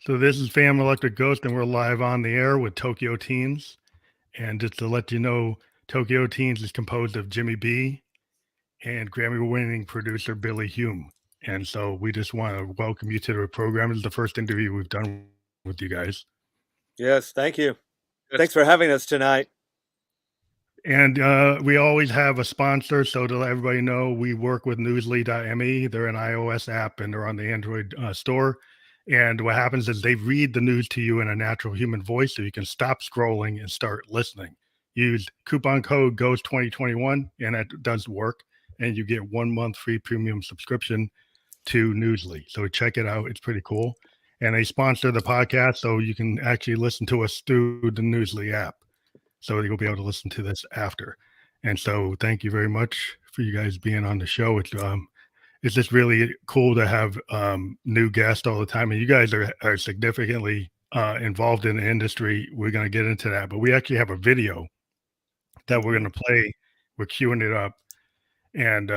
So this is Fam Electric Ghost, and we're live on the air with Tokyo Teens. And just to let you know, Tokyo Teens is composed of Jimmi B and Grammy-winning producer Billy Hume. And so we just want to welcome you to the program. This is the first interview we've done with you guys. Yes, thank you. Thanks for having us tonight. And we always have a sponsor. So to let everybody know, we work with newsly.me. They're an iOS app and they're on the Android store. And what happens is they read the news to you in a natural human voice so you can stop scrolling and start listening. Use coupon code GHOST2021 and that does work. And you get 1 month free premium subscription to Newsly. So check it out. It's pretty cool. And they sponsor the podcast so you can actually listen to us through the Newsly app. So you'll be able to listen to this after. And so thank you very much for you guys being on the show. It's just really cool to have new guests all the time. And you guys are significantly involved in the industry. We're going to get into that. But we actually have a video that we're going to play. We're queuing it up. And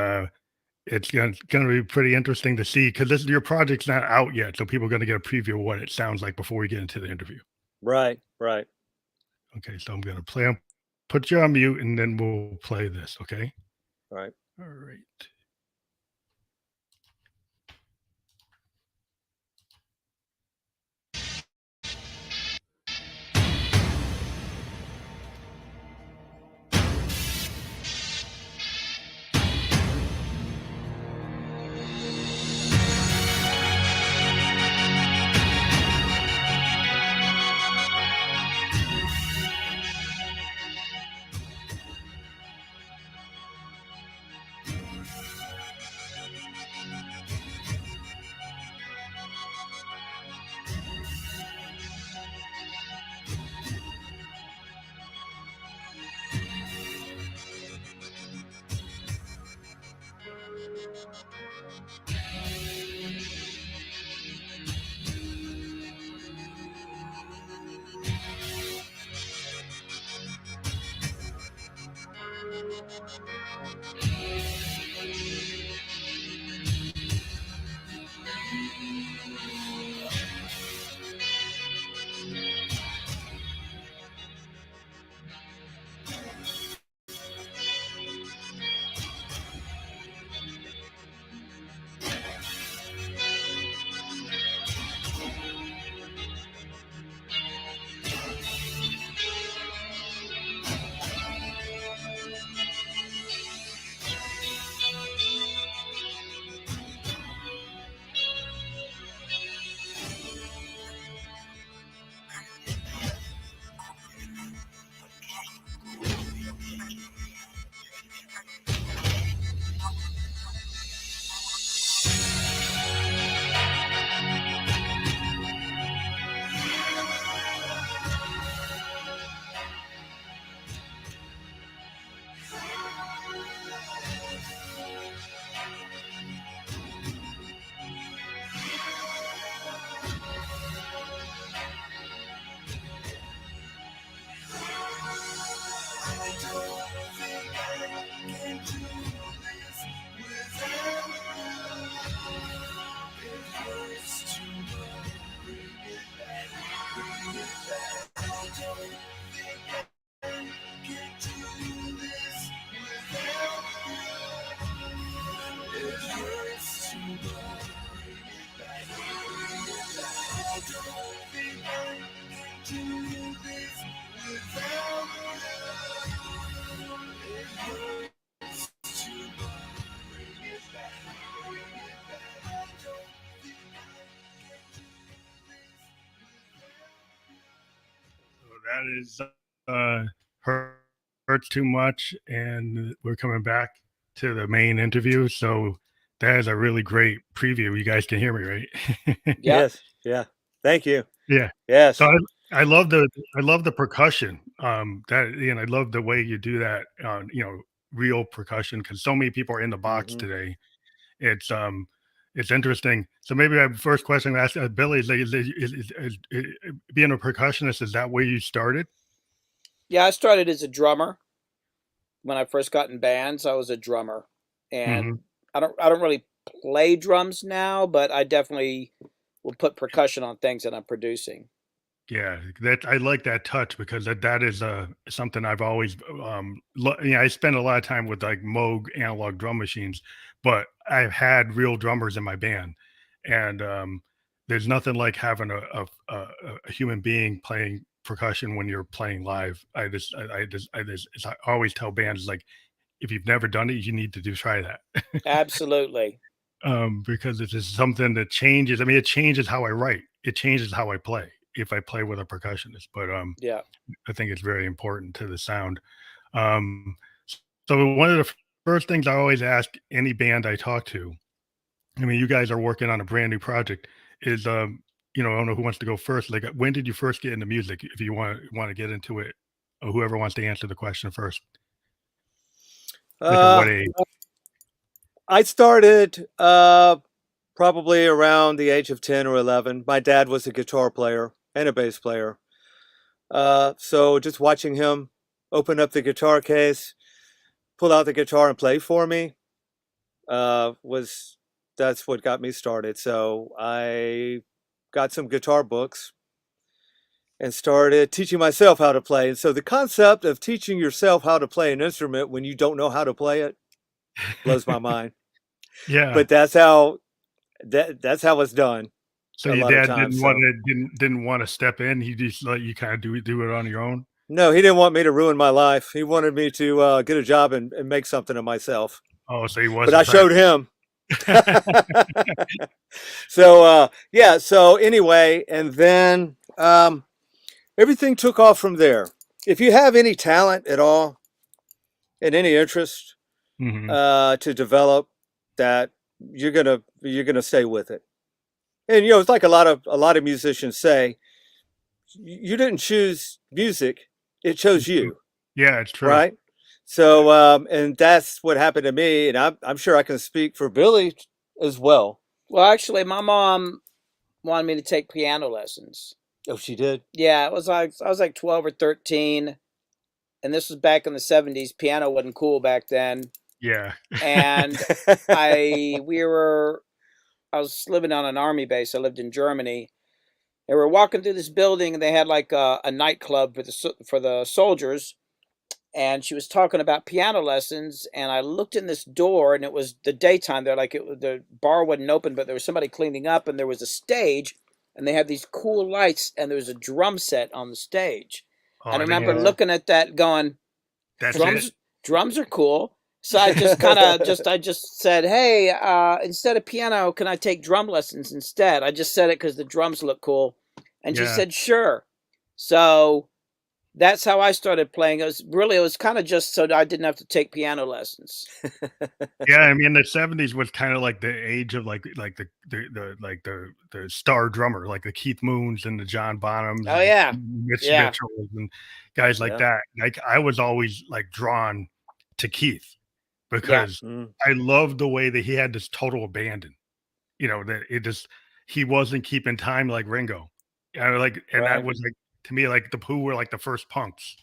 it's going to be pretty interesting to see because your project's not out yet. So people are going to get a preview of what it sounds like before we get into the interview. Right, right. Okay, so I'm going to play. Put you on mute, and then we'll play this, okay? All right. All right. That is hurts too much, and we're coming back to the main interview. So that is a really great preview. You guys can hear me, right? Yeah. Yes. Yeah. Thank you. Yeah. Yes. So I love the percussion. I love the way you do that. Real percussion because so many people are in the box today. It's interesting. So maybe my first question to ask Billy is being a percussionist. Is that where you started? Yeah, I started as a drummer. When I first got in bands, I was a drummer, and I don't really play drums now, but I definitely will put percussion on things that I'm producing. Yeah, that I like that touch because that is something I've always I spend a lot of time with like Moog analog drum machines, but I've had real drummers in my band, and there's nothing like having a human being playing percussion when you're playing live. I always tell bands, like, if you've never done it, you need to try that. Absolutely. Because it is something that changes. I mean, it changes how I write. It changes how I play if I play with a percussionist. But Yeah. I think it's very important to the sound. Um, so one of the first things I always ask any band I talk to, I mean, you guys are working on a brand new project, is I don't know who wants to go first. Like, when did you first get into music? If you want to get into it, or whoever wants to answer the question first. Like, at what age? I started probably around the age of 10 or 11. My dad was a guitar player and a bass player. So just watching him open up the guitar case, pull out the guitar and play for me, that's what got me started. So I got some guitar books and started teaching myself how to play. And so the concept of teaching yourself how to play an instrument when you don't know how to play it blows my mind. Yeah. But that's how it's done. So a your lot of dad times, didn't want to step in. He just let you kind of do it on your own. No, he didn't want me to ruin my life. He wanted me to get a job and make something of myself. Oh, so he But wasn't. I showed him. So yeah. So anyway, and then everything took off from there. If you have any talent at all and any interest to develop that, you're gonna stay with it. And it's like a lot of musicians say, you didn't choose music, it chose you. Yeah, it's true. Right. So and that's what happened to me, and I'm sure I can speak for Billy as well. Well, actually, my mom wanted me to take piano lessons. Oh, she did? Yeah, I was like 12 or 13, and this was back in the 70s. Piano wasn't cool back then. Yeah. And I was living on an army base. I lived in Germany. And we were walking through this building, and they had like a nightclub for the soldiers. And she was talking about piano lessons, and I looked in this door, and it was the daytime. They're like, the bar wasn't open, but there was somebody cleaning up, and there was a stage, and they had these cool lights, and there was a drum set on the stage. And I remember looking at that, going, drums are cool. So I just said, hey, instead of piano, can I take drum lessons instead? I just said it because the drums look cool. And she said, sure. So that's how I started playing. It was kind of just so that I didn't have to take piano lessons. Yeah, I mean, the 70s was kind of like the age of like the star drummer, like the Keith Moons and the John Bonhams. Oh yeah, Mitch Mitchells and guys like that. Like, I was always like drawn to Keith because I loved the way that he had this total abandon. That he wasn't keeping time like Ringo. That was like, to me, like the Who were like the first punks.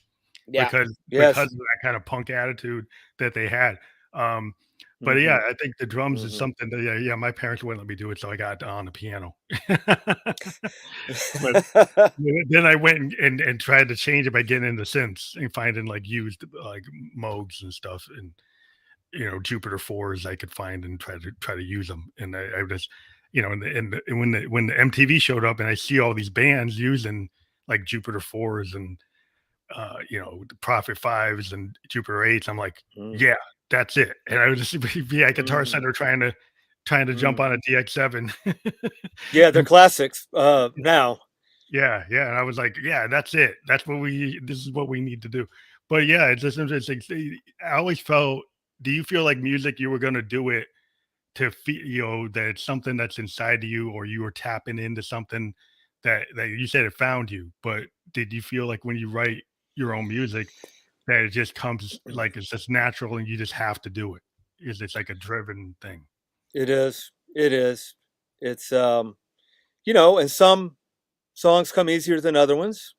Yeah. Because of that kind of punk attitude that they had. But yeah, I think the drums is something that my parents wouldn't let me do it, so I got on the piano. But then I went and tried to change it by getting into synths and finding like used like Moogs and stuff, and Jupiter 4s I could find and try to use them. And I just and when the MTV showed up and I see all these bands using like Jupiter 4s and the Prophet 5s and Jupiter 8s, I'm like, yeah, that's it. And I was just be at Guitar Center trying to jump on a DX7. Yeah, they're classics now. Yeah, and I was like, yeah, that's it. This is what we need to do. But yeah, it's just interesting. I always felt, do you feel like music, you were going to do it to feel, that it's something that's inside of you, or you were tapping into something that you said it found you, but did you feel like when you write your own music that it just comes, like it's just natural and you just have to do it? Is it like a driven thing? It is. It's and some songs come easier than other ones.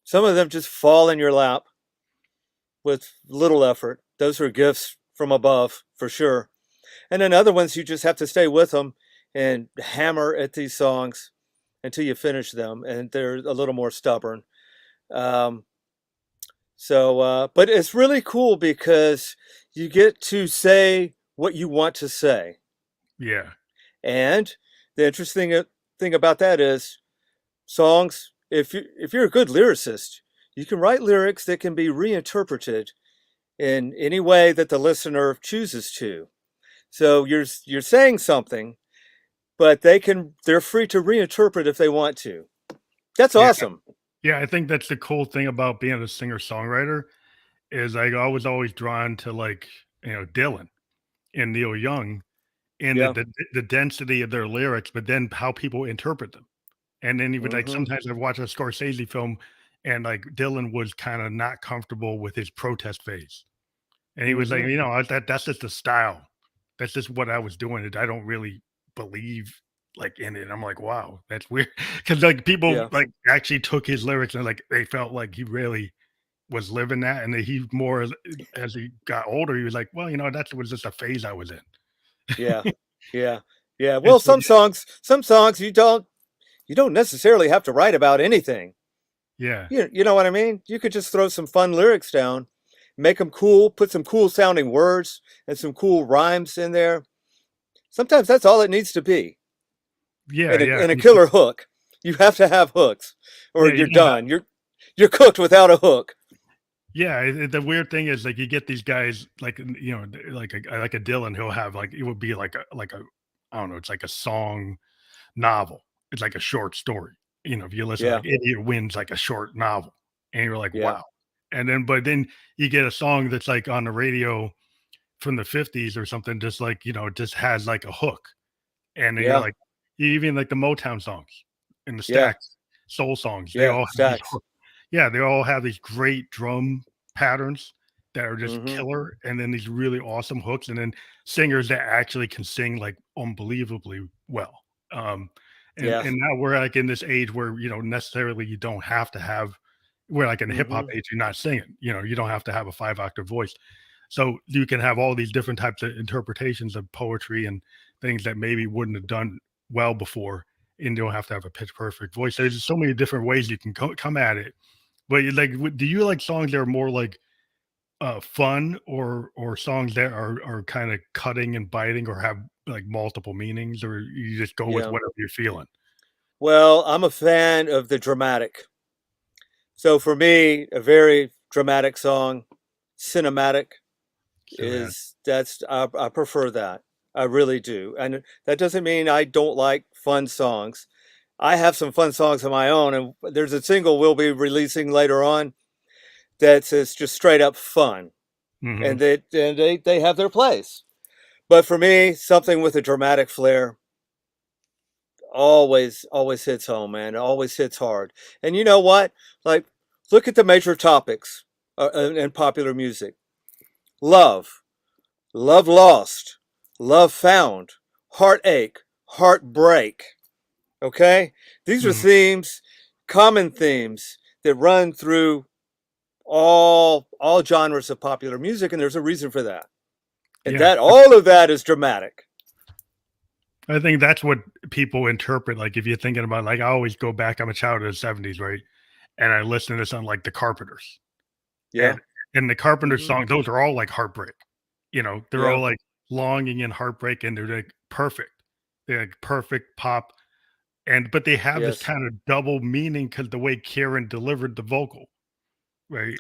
Some of them just fall in your lap with little effort. Those are gifts from above for sure. And then other ones, you just have to stay with them and hammer at these songs until you finish them, and they're a little more stubborn. But it's really cool because you get to say what you want to say. Yeah. And the interesting thing about that is songs, if you're a good lyricist, you can write lyrics that can be reinterpreted in any way that the listener chooses to. So you're saying something, but they're free to reinterpret if they want to. That's awesome. Yeah, I think that's the cool thing about being a singer-songwriter is I was always drawn to like, Dylan and Neil Young and Yeah. the density of their lyrics, but then how people interpret them. And then even like sometimes I've watched a Scorsese film and like Dylan was kind of not comfortable with his protest phase. And he was like, that's just the style. That's just what I was doing. I don't really believe like in it. And I'm like, wow, that's weird. Cause like people like actually took his lyrics and like they felt like he really was living that. And he more as he got older, he was like, well, that was just a phase I was in. Yeah. Yeah. Yeah. Well, some songs you don't necessarily have to write about anything. Yeah. You know what I mean? You could just throw some fun lyrics down, make them cool, put some cool sounding words and some cool rhymes in there. Sometimes that's all it needs to be. Yeah. And a killer hook. You have to have hooks or you're done. You're cooked without a hook. Yeah, the weird thing is like you get these guys like like a Dylan who'll have like it would be like a I don't know, it's like a song novel. It's like a short story. If you listen like Idiot Wins like a short novel and you're like, wow. And then but then you get a song that's like on the radio from the 50s or something, just like, just has like a hook. And then you're like even like the Motown songs and the Stax soul songs, they all have these hooks. Yeah, they all have these great drum patterns that are just killer, and then these really awesome hooks, and then singers that actually can sing like unbelievably well. And now we're like in this age where necessarily you don't have to have. We're like in the hip hop age, you're not singing. You don't have to have a 5-octave voice, so you can have all these different types of interpretations of poetry and things that maybe wouldn't have done well before, and you don't have to have a pitch perfect voice. There's so many different ways you can come at it. But like, do you like songs that are more like fun or songs that are kind of cutting and biting or have like multiple meanings, or you just go with whatever you're feeling? Well, I'm a fan of the dramatic. So for me, a very dramatic song, cinematic I prefer that. I really do. And that doesn't mean I don't like fun songs. I have some fun songs of my own, and there's a single we'll be releasing later on that's just straight up fun, and they have their place. But for me, something with a dramatic flair always hits home, man. It always hits hard. And you know what? Like, look at the major topics in popular music: love, love lost, love found, heartache, heartbreak. Okay? These are themes, common themes that run through all genres of popular music, and there's a reason for that. And all of that is dramatic. I think that's what people interpret. Like if you're thinking about, like I always go back, I'm a child of the 70s, right? And I listen to something like the Carpenters. Yeah. And the Carpenters songs, those are all like heartbreak. They're all like longing and heartbreak, and they're like perfect. They're like perfect pop. But they have this kind of double meaning because the way Karen delivered the vocal, right?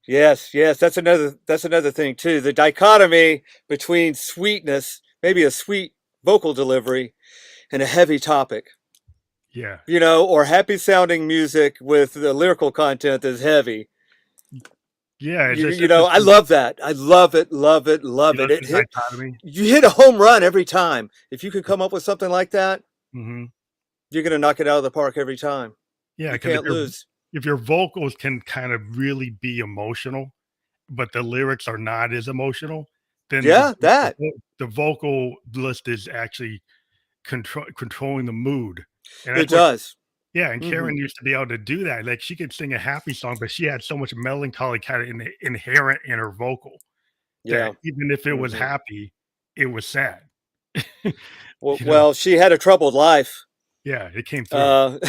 Yes, that's another thing too. The dichotomy between sweetness, maybe a sweet vocal delivery, and a heavy topic. Yeah. Or happy sounding music with the lyrical content that's heavy. Yeah, I love that. I love it. You hit a home run every time. If you could come up with something like that, you're going to knock it out of the park every time. Yeah, you can't lose. If your vocals can kind of really be emotional, but the lyrics are not as emotional, then the vocal list is actually controlling the mood. And it does. Yeah, and Karen used to be able to do that. Like she could sing a happy song, but she had so much melancholy kind of inherent in her vocal. That even if it was happy, it was sad. Well, she had a troubled life. Yeah, it came through.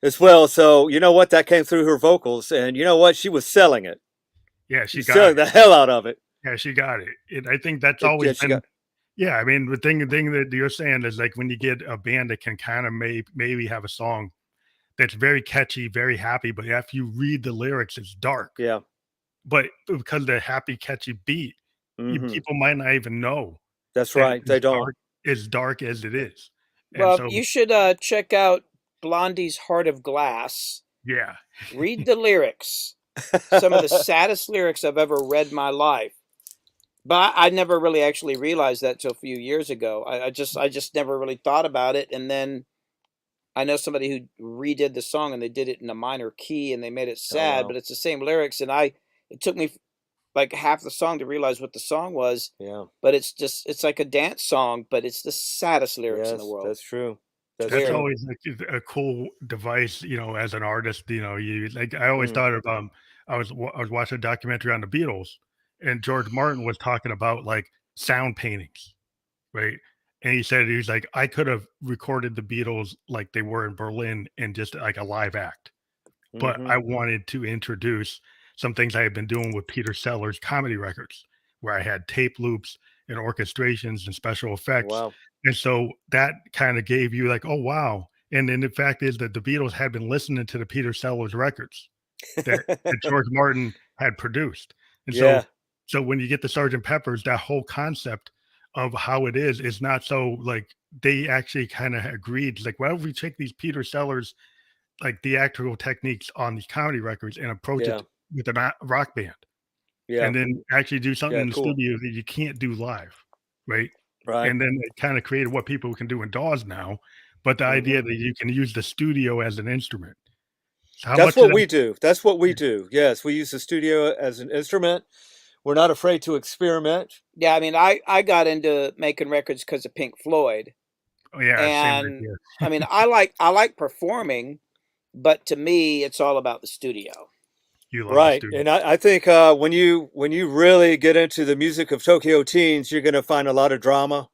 As well. So you know what? That came through her vocals, and you know what? She was selling it. Yeah, She she was got selling it. the hell out of it. Yeah, she got it. I think that's Yeah, always she been. got. Yeah, I mean, the thing that you're saying is like when you get a band that can kind of maybe have a song that's very catchy, very happy, but after you read the lyrics, it's dark. Yeah. But because of the happy, catchy beat, Hmm. people might not even know That's that right. They don't. as dark as it is. And Well, so, you should check out Blondie's Heart of Glass. yeah, Read the lyrics. Some of the saddest lyrics I've ever read in my life. But I never really actually realized that till a few years ago. I just never really thought about it. And then I know somebody who redid the song and they did it in a minor key and they made it Oh sad, wow. but it's the same lyrics. And it took me like half the song to realize what the song was. Yeah. But it's like a dance song, but it's the saddest lyrics in the Yes, world. that's true. That's that's Very. true. always like a cool device, as an artist. You like. I always Mm. thought of I was watching a documentary on the Beatles, and George Martin was talking about like sound paintings, right? And he was like, I could have recorded the Beatles like they were in Berlin and just like a live act, but Hmm. I wanted to introduce some things I had been doing with Peter Sellers comedy records, where I had tape loops and orchestrations and special effects. Wow. And so that kind of gave you like, oh wow. And then the fact is that the Beatles had been listening to the Peter Sellers records that George Martin had produced. And Yeah. so when you get the Sergeant Peppers, that whole concept of how it is not so like they actually kind of agreed, like, why don't we take these Peter Sellers like theatrical techniques on these comedy records and approach Yeah. it with a rock band, Yeah. and then actually do something Yeah. in the Cool. studio that you can't do live, right? Right. And then it kind of created what people can do in DAWs now, but the Hmm. idea that you can use the studio as an instrument. So how That's much of what that? we do. That's what we do. Yes, we use the studio as an instrument. We're not afraid to experiment. Yeah, I mean, I got into making records because of Pink Floyd. Oh yeah, same right And here. I mean, I like performing, but to me, it's all about the studio. You love the Right. studio. And I think when you really get into the music of Tokyo Teens, you're going to find a lot of drama.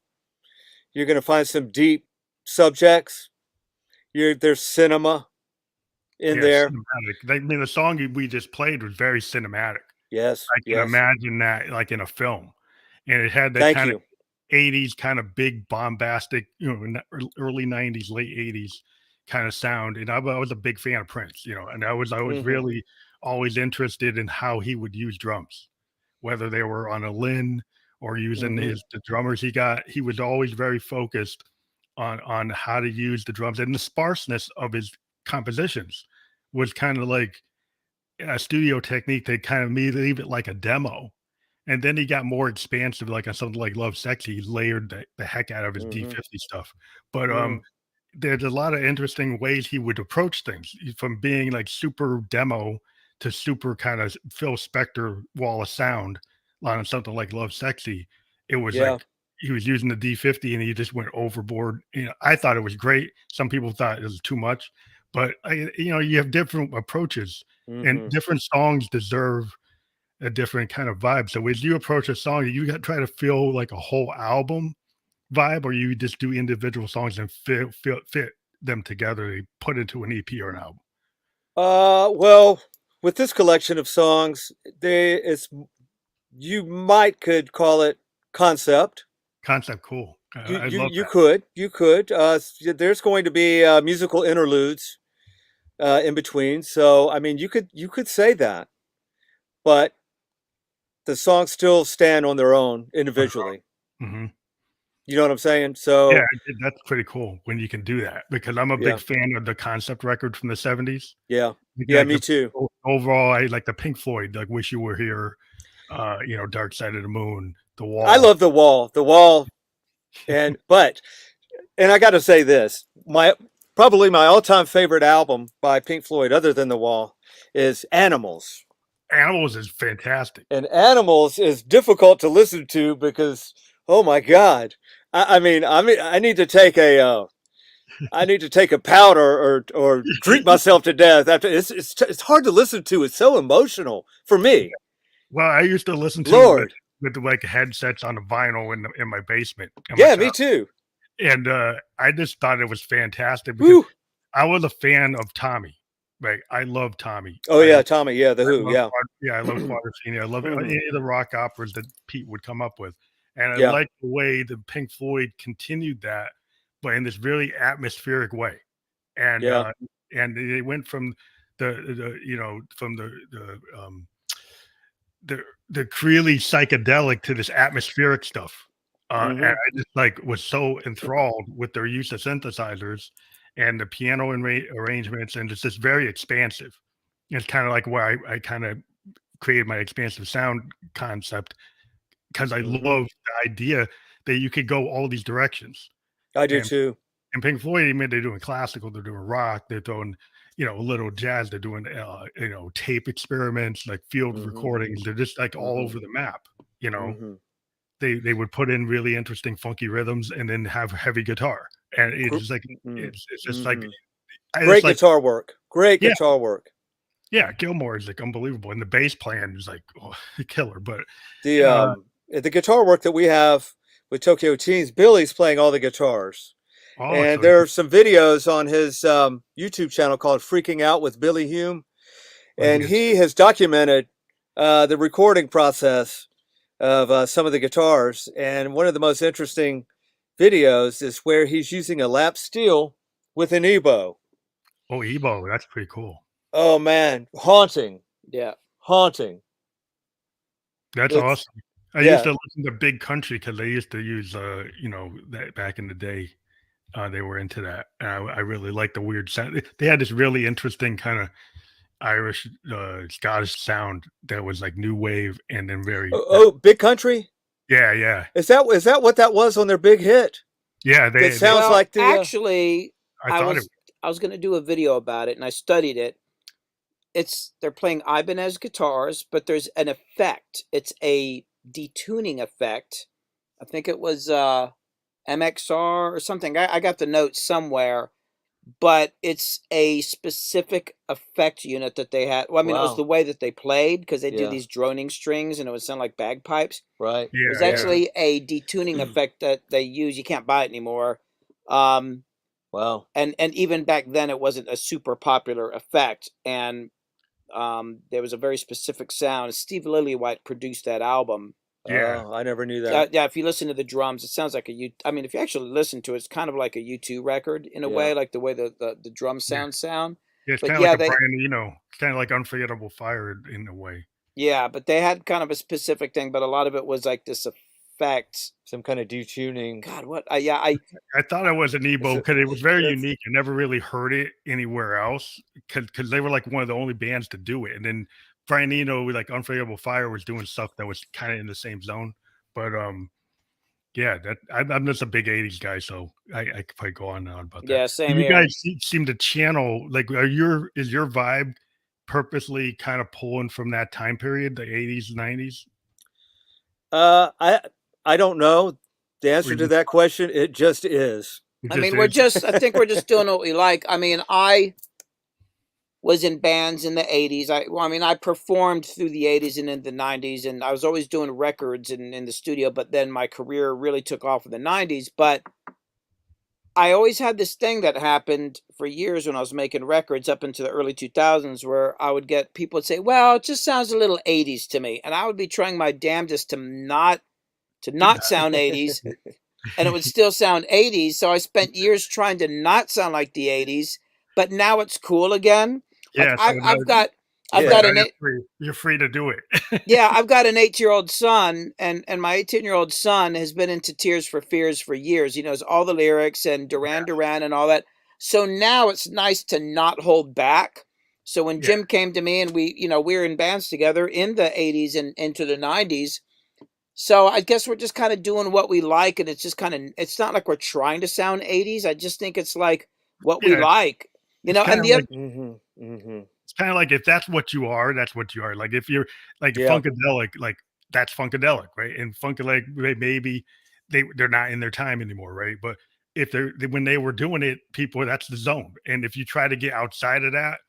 You're going to find some deep subjects. There's cinema in Yeah, there. cinematic. I mean, the song we just played was very cinematic. Yes. I can Yes. imagine that like in a film, and it had that Thank kind of you. 80s kind of big bombastic, early 90s, late 80s kind of sound. And I was a big fan of Prince, and I was Hmm. really always interested in how he would use drums, whether they were on a Lynn or using Hmm. the drummers he got. He was always very focused on how to use the drums, and the sparseness of his compositions was kind of like a studio technique that kind of made leave it like a demo. And then he got more expansive, like on something like Love Sexy, he layered the heck out of his Hmm. D50 stuff. But Hmm. there's a lot of interesting ways he would approach things, from being like super demo to super kind of Phil Spector wall of sound on something like Love Sexy. It was Yeah. like he was using the D50 and he just went overboard. I thought it was great. Some people thought it was too much, but you have different approaches, and Hmm. different songs deserve a different kind of vibe. So as you approach a song, you try to feel like a whole album vibe, or you just do individual songs and fit them together, to put into an EP or an album. Well, with this collection of songs, you could call it concept. Concept, cool. You I you love you that. could you could. There's going to be musical interludes in between. So I mean, you could say that, but the songs still stand on their own individually. Hmm. You know what I'm saying? Yeah, So that's pretty cool when you can do that, because I'm a big yeah, fan of the concept record from the 70s. yeah, yeah. Like Me too. overall, I like the Pink Floyd, like "Wish You Were Here," "Dark Side of the Moon," "The I Wall." love the wall, and I got to say this: probably my all-time favorite album by Pink Floyd, other than The Wall, is Animals. Animals is fantastic. And Animals is difficult to listen to because, oh my God, I mean, I need to take a powder or drink myself to death. After it's hard to listen to. It's so emotional for me. Well, I used to listen to it with Lord, with like headsets on the vinyl in my basement in my yeah, me childhood. too. And I just thought it was fantastic because Woo! I was a fan of Tommy. Right, I love Tommy. Oh yeah, Tommy. Yeah, the I Who. love Yeah. I love Quadrophenia. I love Mhm. any of the rock operas that Pete would come up with, and I Yeah. like the way the Pink Floyd continued that, but in this really atmospheric way, and Yeah. they went from the you know from the the really psychedelic to this atmospheric stuff. And I Mhm. just like was so enthralled with their use of synthesizers and the piano arrangements, and it's just very expansive. It's kind of like where I kind of created my expansive sound concept because I Mhm. love the idea that you could go all these directions. I do And too. Pink Floyd, I mean, they're doing classical, they're doing rock, they're throwing, a little jazz, they're doing, tape experiments, like field Mhm. recordings. They're just like all Mhm. over the map. You know, Mhm. they would put in really interesting, funky rhythms, and then have heavy guitar, and it's Gr- just like mm. it's just like Mhm. I just Great like guitar work. Great yeah, guitar work. yeah. Gilmore is like unbelievable, and the bass playing is like killer. But The uh, the guitar work that we have with Tokyo Teens, Billy's playing all the guitars. oh, And so there are some videos on his YouTube channel called Freaking Out with Billy Hume. let me And get he has documented the recording process of some of the guitars. And one of the most interesting videos is where he's using a lap steel with an Ebo. oh Ebo, that's pretty cool. Oh man, haunting, Yeah. haunting. That's It's awesome. I used yeah, to listen to Big Country because they used to use, that back in the day. They were into that. And I really liked the weird sound. They had this really interesting kind of Irish, Scottish sound that was like new wave and then very dark. oh, Big Country. Yeah, yeah, Is that what that was on their big hit? yeah. That They sounds Well, like the actually, I I thought it. was I was going to do a video about it, and I studied it. They're playing Ibanez guitars, but there's an effect. It's a detuning effect. I think it was MXR or something. I got the note somewhere, but it's a specific effect unit that they had. Well, I mean, it was wow. the way that they played because they do Yeah, these droning strings and it would sound like bagpipes. right. It was Yeah, yeah. actually a detuning effect that they use. You can't buy it anymore. Um, Wow. and even back then, it wasn't a super popular effect. And there was a very specific sound. Steve Lillywhite produced that album. Yeah. Oh, I never knew Yeah, that. yeah. If you listen to the drums, it sounds like a U. I mean, if you actually listen to it, it's kind of like a U2 record in a Yeah. way, like the way the drum Yeah. sound. Yeah, it's But kinda like yeah, a they Brian Eno. It's kinda like Unforgettable Fire in a way. yeah, but they had kind of a specific thing. But a lot of it was like this effect. Some kind of detuning. God, what? Yeah, I thought it was an It's Ebo a, because it was very it's unique. I never really heard it anywhere else because they were, like, one of the only bands to do it, and then Brian Eno with, like, Unforgettable Fire was doing stuff that was kinda in the same zone, but, yeah, that I'm just a big '80s guy, so I could probably go on and on about that. yeah, But same you here. guys seem to channel like, is your vibe purposely kinda pulling from that time period, the '80s, '90s? uh I I don't know the Or answer you to just that question. It just is. it I just mean, we're is? just. I think we're just doing what we like. I mean, I was in bands in the 80s. Well, I mean, I performed through the 80s and in the 90s, and I was always doing records in the studio, but then my career really took off in the 90s. But I always had this thing that happened for years when I was making records up into the early 2000s where I would get people would say, "Well, it just sounds a little 80s to me." And I would be trying my damnedest to not sound 80s, and it would still sound 80s. So I spent years trying to not sound like the 80s, but now it's cool again. Like Yeah, so now I've so Yeah. got now an you're free to do it. yeah, I've got an 8-year-old son, and my 18-year-old son has been into Tears for Fears for years. He knows all the lyrics and Duran Duran and all that. So now it's nice to not hold back. So when Yeah, Jim came to me and we were in bands together in the 80s and into the 90s. So I guess we're just kind of doing what we like, and it's just kind of it's not like we're trying to sound 80s. I just think it's like what we yeah, like. it's And kinda the like other Mhm. Mhm. it's kinda like if that's what you are, that's what you are. Like, if you're like Yeah. Funkadelic, like, that's Funkadelic, right? And Funkadelic, maybe they're not in their time anymore, right? But if when they were doing it, people that's the zone, and if you try to get outside of that,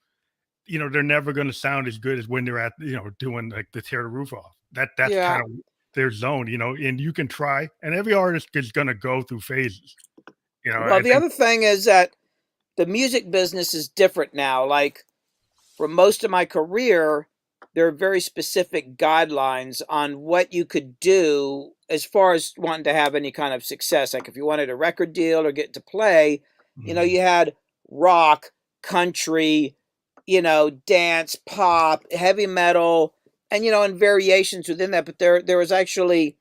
they're never gonna sound as good as when they're doing, like, the Tear the Roof Off. That's yeah, kinda their zone, and you can try, and every artist is gonna go through phases. You know, Well, I the think other thing is that the music business is different now. Like for most of my career, there are very specific guidelines on what you could do as far as wanting to have any kind of success. Like if you wanted a record deal or get to play, you had rock, country, dance, pop, heavy metal, and variations within that. But there was actually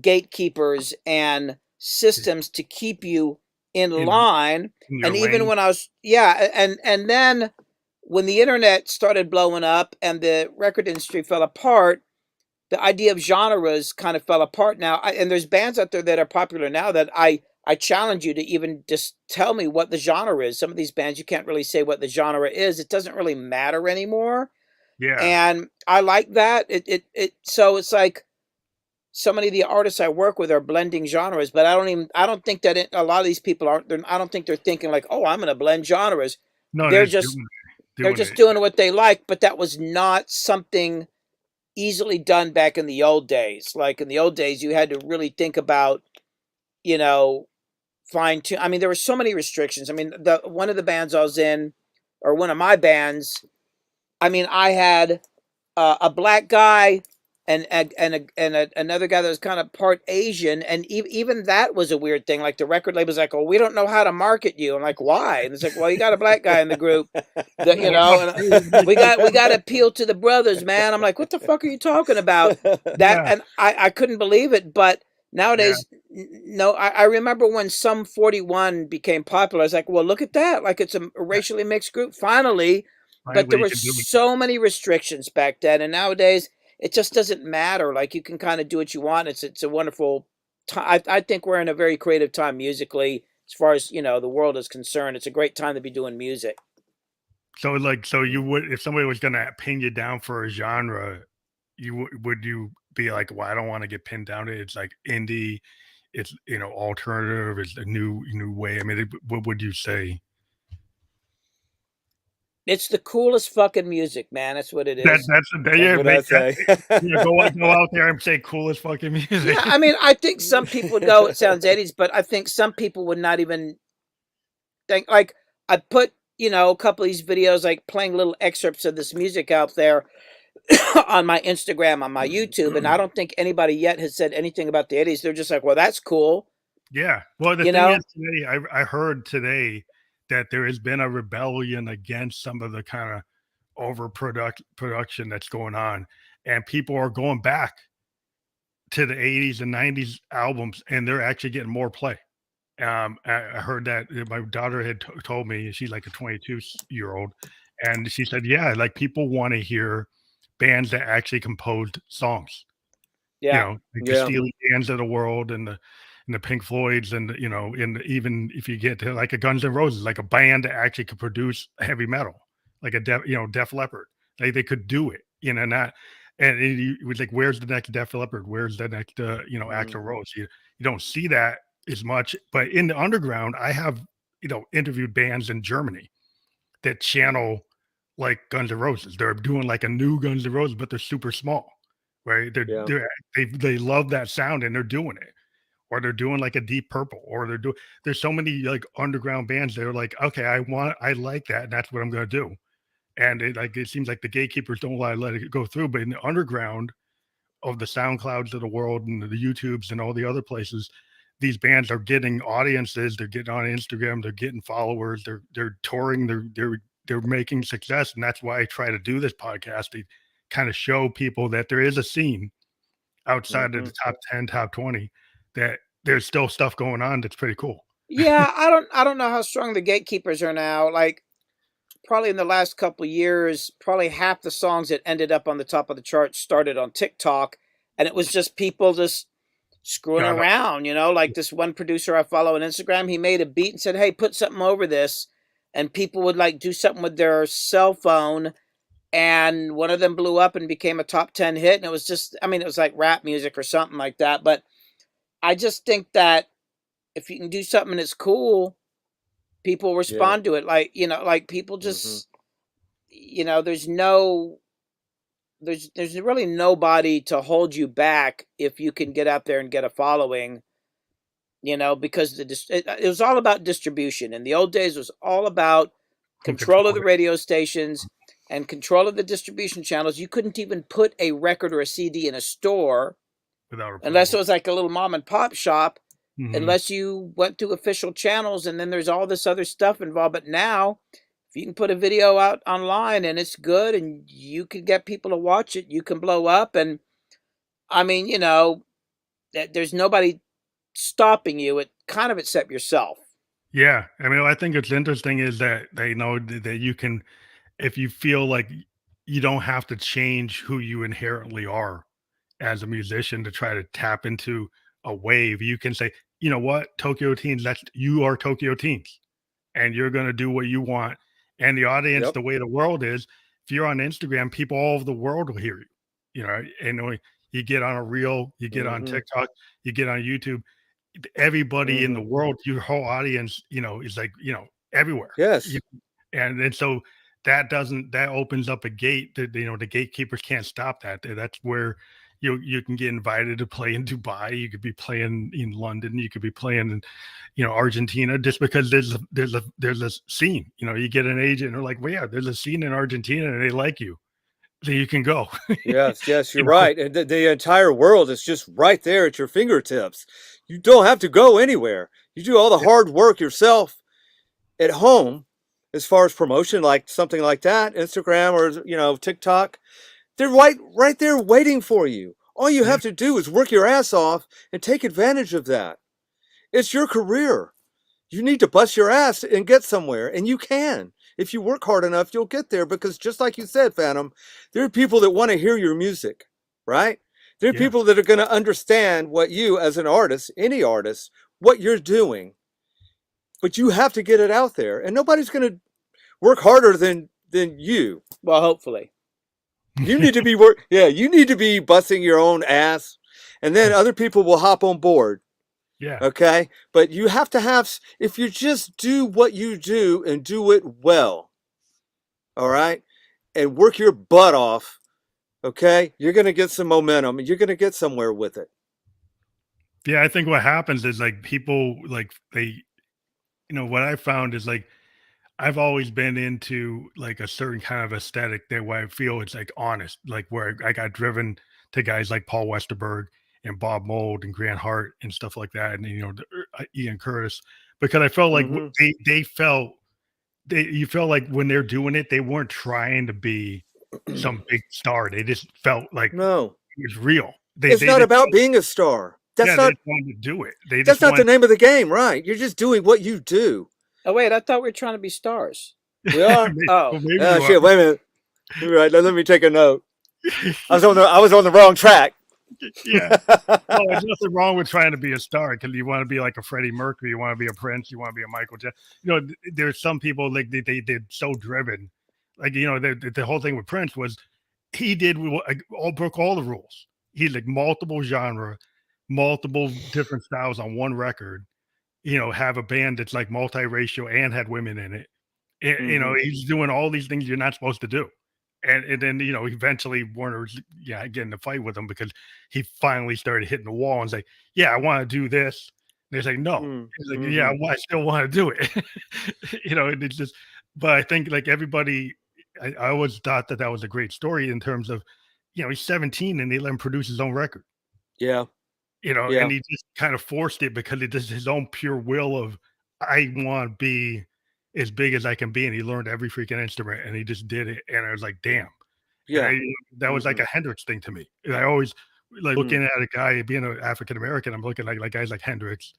gatekeepers and systems to keep you in line. in your And even lane. when I was, yeah, and then when the internet started blowing up and the record industry fell apart, the idea of genres kind of fell apart now. And there's bands out there that are popular now that I challenge you to even just tell me what the genre is. Some of these bands, you can't really say what the genre is. It doesn't really matter anymore. Yeah. And I like that. So it's like so many of the artists I work with are blending genres, but I don't think that a lot of these people I don't think they're thinking like, oh, I'm going to blend genres. No, They're they're just, they're doing just it. doing what they like, but that was not something easily done back in the old days. Like in the old days, you had to really think about, you know, fine tune. I mean, there were so many restrictions. I mean, one of the bands I was in, or one of my bands, I mean, I had a black guy and another guy that was kind of part Asian, and even that was a weird thing. Like the record label's like, "Oh, we don't know how to market you." I'm like, "Why?" And it's like, "Well, you got a black guy in the group, that and we got to appeal to the brothers, man." I'm like, "What the fuck are you talking about?" That, Yeah. and I couldn't believe it, but. Yeah. Nowadays, no, I remember when Sum 41 became popular. I was like, well, look at that. Like it's a racially mixed group. Finally, but there Finally, you were can do it. so many restrictions back then, and nowadays it just doesn't matter. Like you can kind of do what you want. It's a wonderful time. I think we're in a very creative time musically, as far as the world is concerned. It's a great time to be doing music. So, like, so you would, if somebody was gonna pin you down for a genre, would you be like, "Well, I don't wanna get pinned down to it. It's like indie, it's, alternative, it's a new way." I mean, what would you say? It's the coolest fucking music, man. That's what it is. That's Yeah, what I make that say. yeah, go out there and say coolest fucking music. Yeah, I mean, I think some people would go, it sounds 80s, but I think some people would not even think, like, I put, a couple of these videos, like playing little excerpts of this music out there on my Instagram, on my YouTube, and I don't think anybody yet has said anything about the 80s. They're just like, well, that's cool, Yeah. Well, the you thing know? is today, I heard today that there has been a rebellion against some of the kinda production that's going on, and people are going back to the '80s and '90s albums, and they're actually getting more play. I heard that my daughter had told me she's like a 22-year-old, and she said, "Yeah, like people want to hear bands that actually composed songs. Yeah. Like the Yeah. Steely Dan's of the world and the Pink Floyds and even if you get to like a Guns N' Roses, like a band that actually could produce heavy metal, like a Def Leppard, like they could do it, not." And it was like, where's the next Def Leppard? Where's the next, Axl Mhm. Rose? You don't see that as much. But in the underground, I have, interviewed bands in Germany that channel like Guns N' Roses. They're doing like a new Guns N' Roses, but they're super small, right? Yeah. They love that sound and they're doing it. Or they're doing like a Deep Purple, or there's so many like underground bands that are like, okay, I like that, and that's what I'm gonna do. And it seems like the gatekeepers don't want to let it go through. But in the underground of the SoundClouds of the world and the YouTubes and all the other places, these bands are getting audiences, they're getting on Instagram, they're getting followers, they're touring, they're making success. And that's why I try to do this podcast to kind of show people that there is a scene outside of the Mhm. top 10, top 20, that there's still stuff going on that's pretty cool. Yeah, I don't know how strong the gatekeepers are now. Like probably in the last couple of years, probably half the songs that ended up on the top of the charts started on TikTok, and it was just people just screwing Got around, like this one producer I follow on Instagram, he made a beat and said, "Hey, put something over this." And people would like do something with their cell phone, and one of them blew up and became a top 10 hit, and it was just, I mean, it was like rap music or something like that, but I just think that if you can do something that's cool, people Yeah. respond to it. Like people Mhm. just, there's no, there's really nobody to hold you back if you can get out there and get a following. you know, because it was all about distribution. In the old days, it was all about control of the radio stations and control of the distribution channels. You couldn't even put a record or a CD in a store unless it was like a little mom and pop shop, unless you went to official channels, and then there's all this other stuff involved. But now, if you can put a video out online and it's good and you can get people to watch it, you can blow up. And I mean, you know, there's nobody stopping you, it kind of except yourself. Yeah. I mean, I think it's interesting is that they know that you can, if you feel like you don't have to change who you inherently are as a musician to try to tap into a wave, you can say, you know what, Tokyo Teens, you are Tokyo Teens, and you're going to do what you want. And the audience, the way the world is, if you're on Instagram, people all over the world will hear you, you know, and when you get on a reel, you get on TikTok, you get on YouTube, everybody in the world, your whole audience, you know, is like, you know, everywhere. Yes. And so that opens up a gate that, you know, the gatekeepers can't stop that. That's where you can get invited to play in Dubai. You could be playing in London. You could be playing in, you know, Argentina, just because there's a scene. You know, you get an agent and they're like, well, yeah, there's a scene in Argentina and they like you, so you can go. Yes, you're right. And the entire world is just right there at your fingertips. You don't have to go anywhere. You do all the hard work yourself at home. As far as promotion, like something like that, Instagram or, you know, TikTok, they're right there waiting for you. All you have to do is work your ass off and take advantage of that. It's your career. You need to bust your ass and get somewhere, and you can. If you work hard enough, you'll get there, because just like you said, Phantom, there are people that want to hear your music, right? There are people that are going to understand what you, as an artist, any artist, what you're doing. But you have to get it out there, and nobody's going to work harder than you. Well, hopefully. You need to be you need to be busting your own ass, and then other people will hop on board. Yeah. Okay? But you have to have, if you just do what you do and do it well, all right, and work your butt off, okay, you're going to get some momentum and you're going to get somewhere with it. Yeah, I think what happens is, like, people, like, they, you know, what I found is, like, I've always been into, like, a certain kind of aesthetic that where I feel it's, like, honest, like, where I got driven to guys like Paul Westerberg and Bob Mould and Grant Hart and stuff like that, and, you know, Ian Curtis, because I felt like you felt like when they're doing it, they weren't trying to be some big star. They just felt like it was real. It's not about being a star. That's not, they just wanted to do it. That's not the name of the game, right? You're just doing what you do. Oh, wait, I thought we were trying to be stars. We are? Oh, shit, wait a minute. All right, let me take a note. I was on the wrong track. Yeah. Well, there's nothing wrong with trying to be a star, because you want to be like a Freddie Mercury, you want to be a Prince, you want to be a Michael Jackson. You know, there's some people, like, they're so driven. Like, you know, the whole thing with Prince was he broke all the rules. He's like multiple genre, multiple different styles on one record. You know, have a band that's like multiracial and had women in it. And, you know, he's doing all these things you're not supposed to do. And then, you know, eventually Warner getting in a fight with him because he finally started hitting the wall and say, yeah, I want to do this. And they're like, no. He's like, yeah, I still want to do it. You know, and it's just, but I think, like, everybody, I always thought that was a great story in terms of, you know, he's 17 and they let him produce his own record. Yeah. You know, and he just kind of forced it because it is his own pure will of, I want to be as big as I can be. And he learned every freaking instrument and he just did it. And I was like, damn. Yeah. That was like a Hendrix thing to me. And I always, like, looking at a guy being an African-American, I'm looking like guys like Hendrix.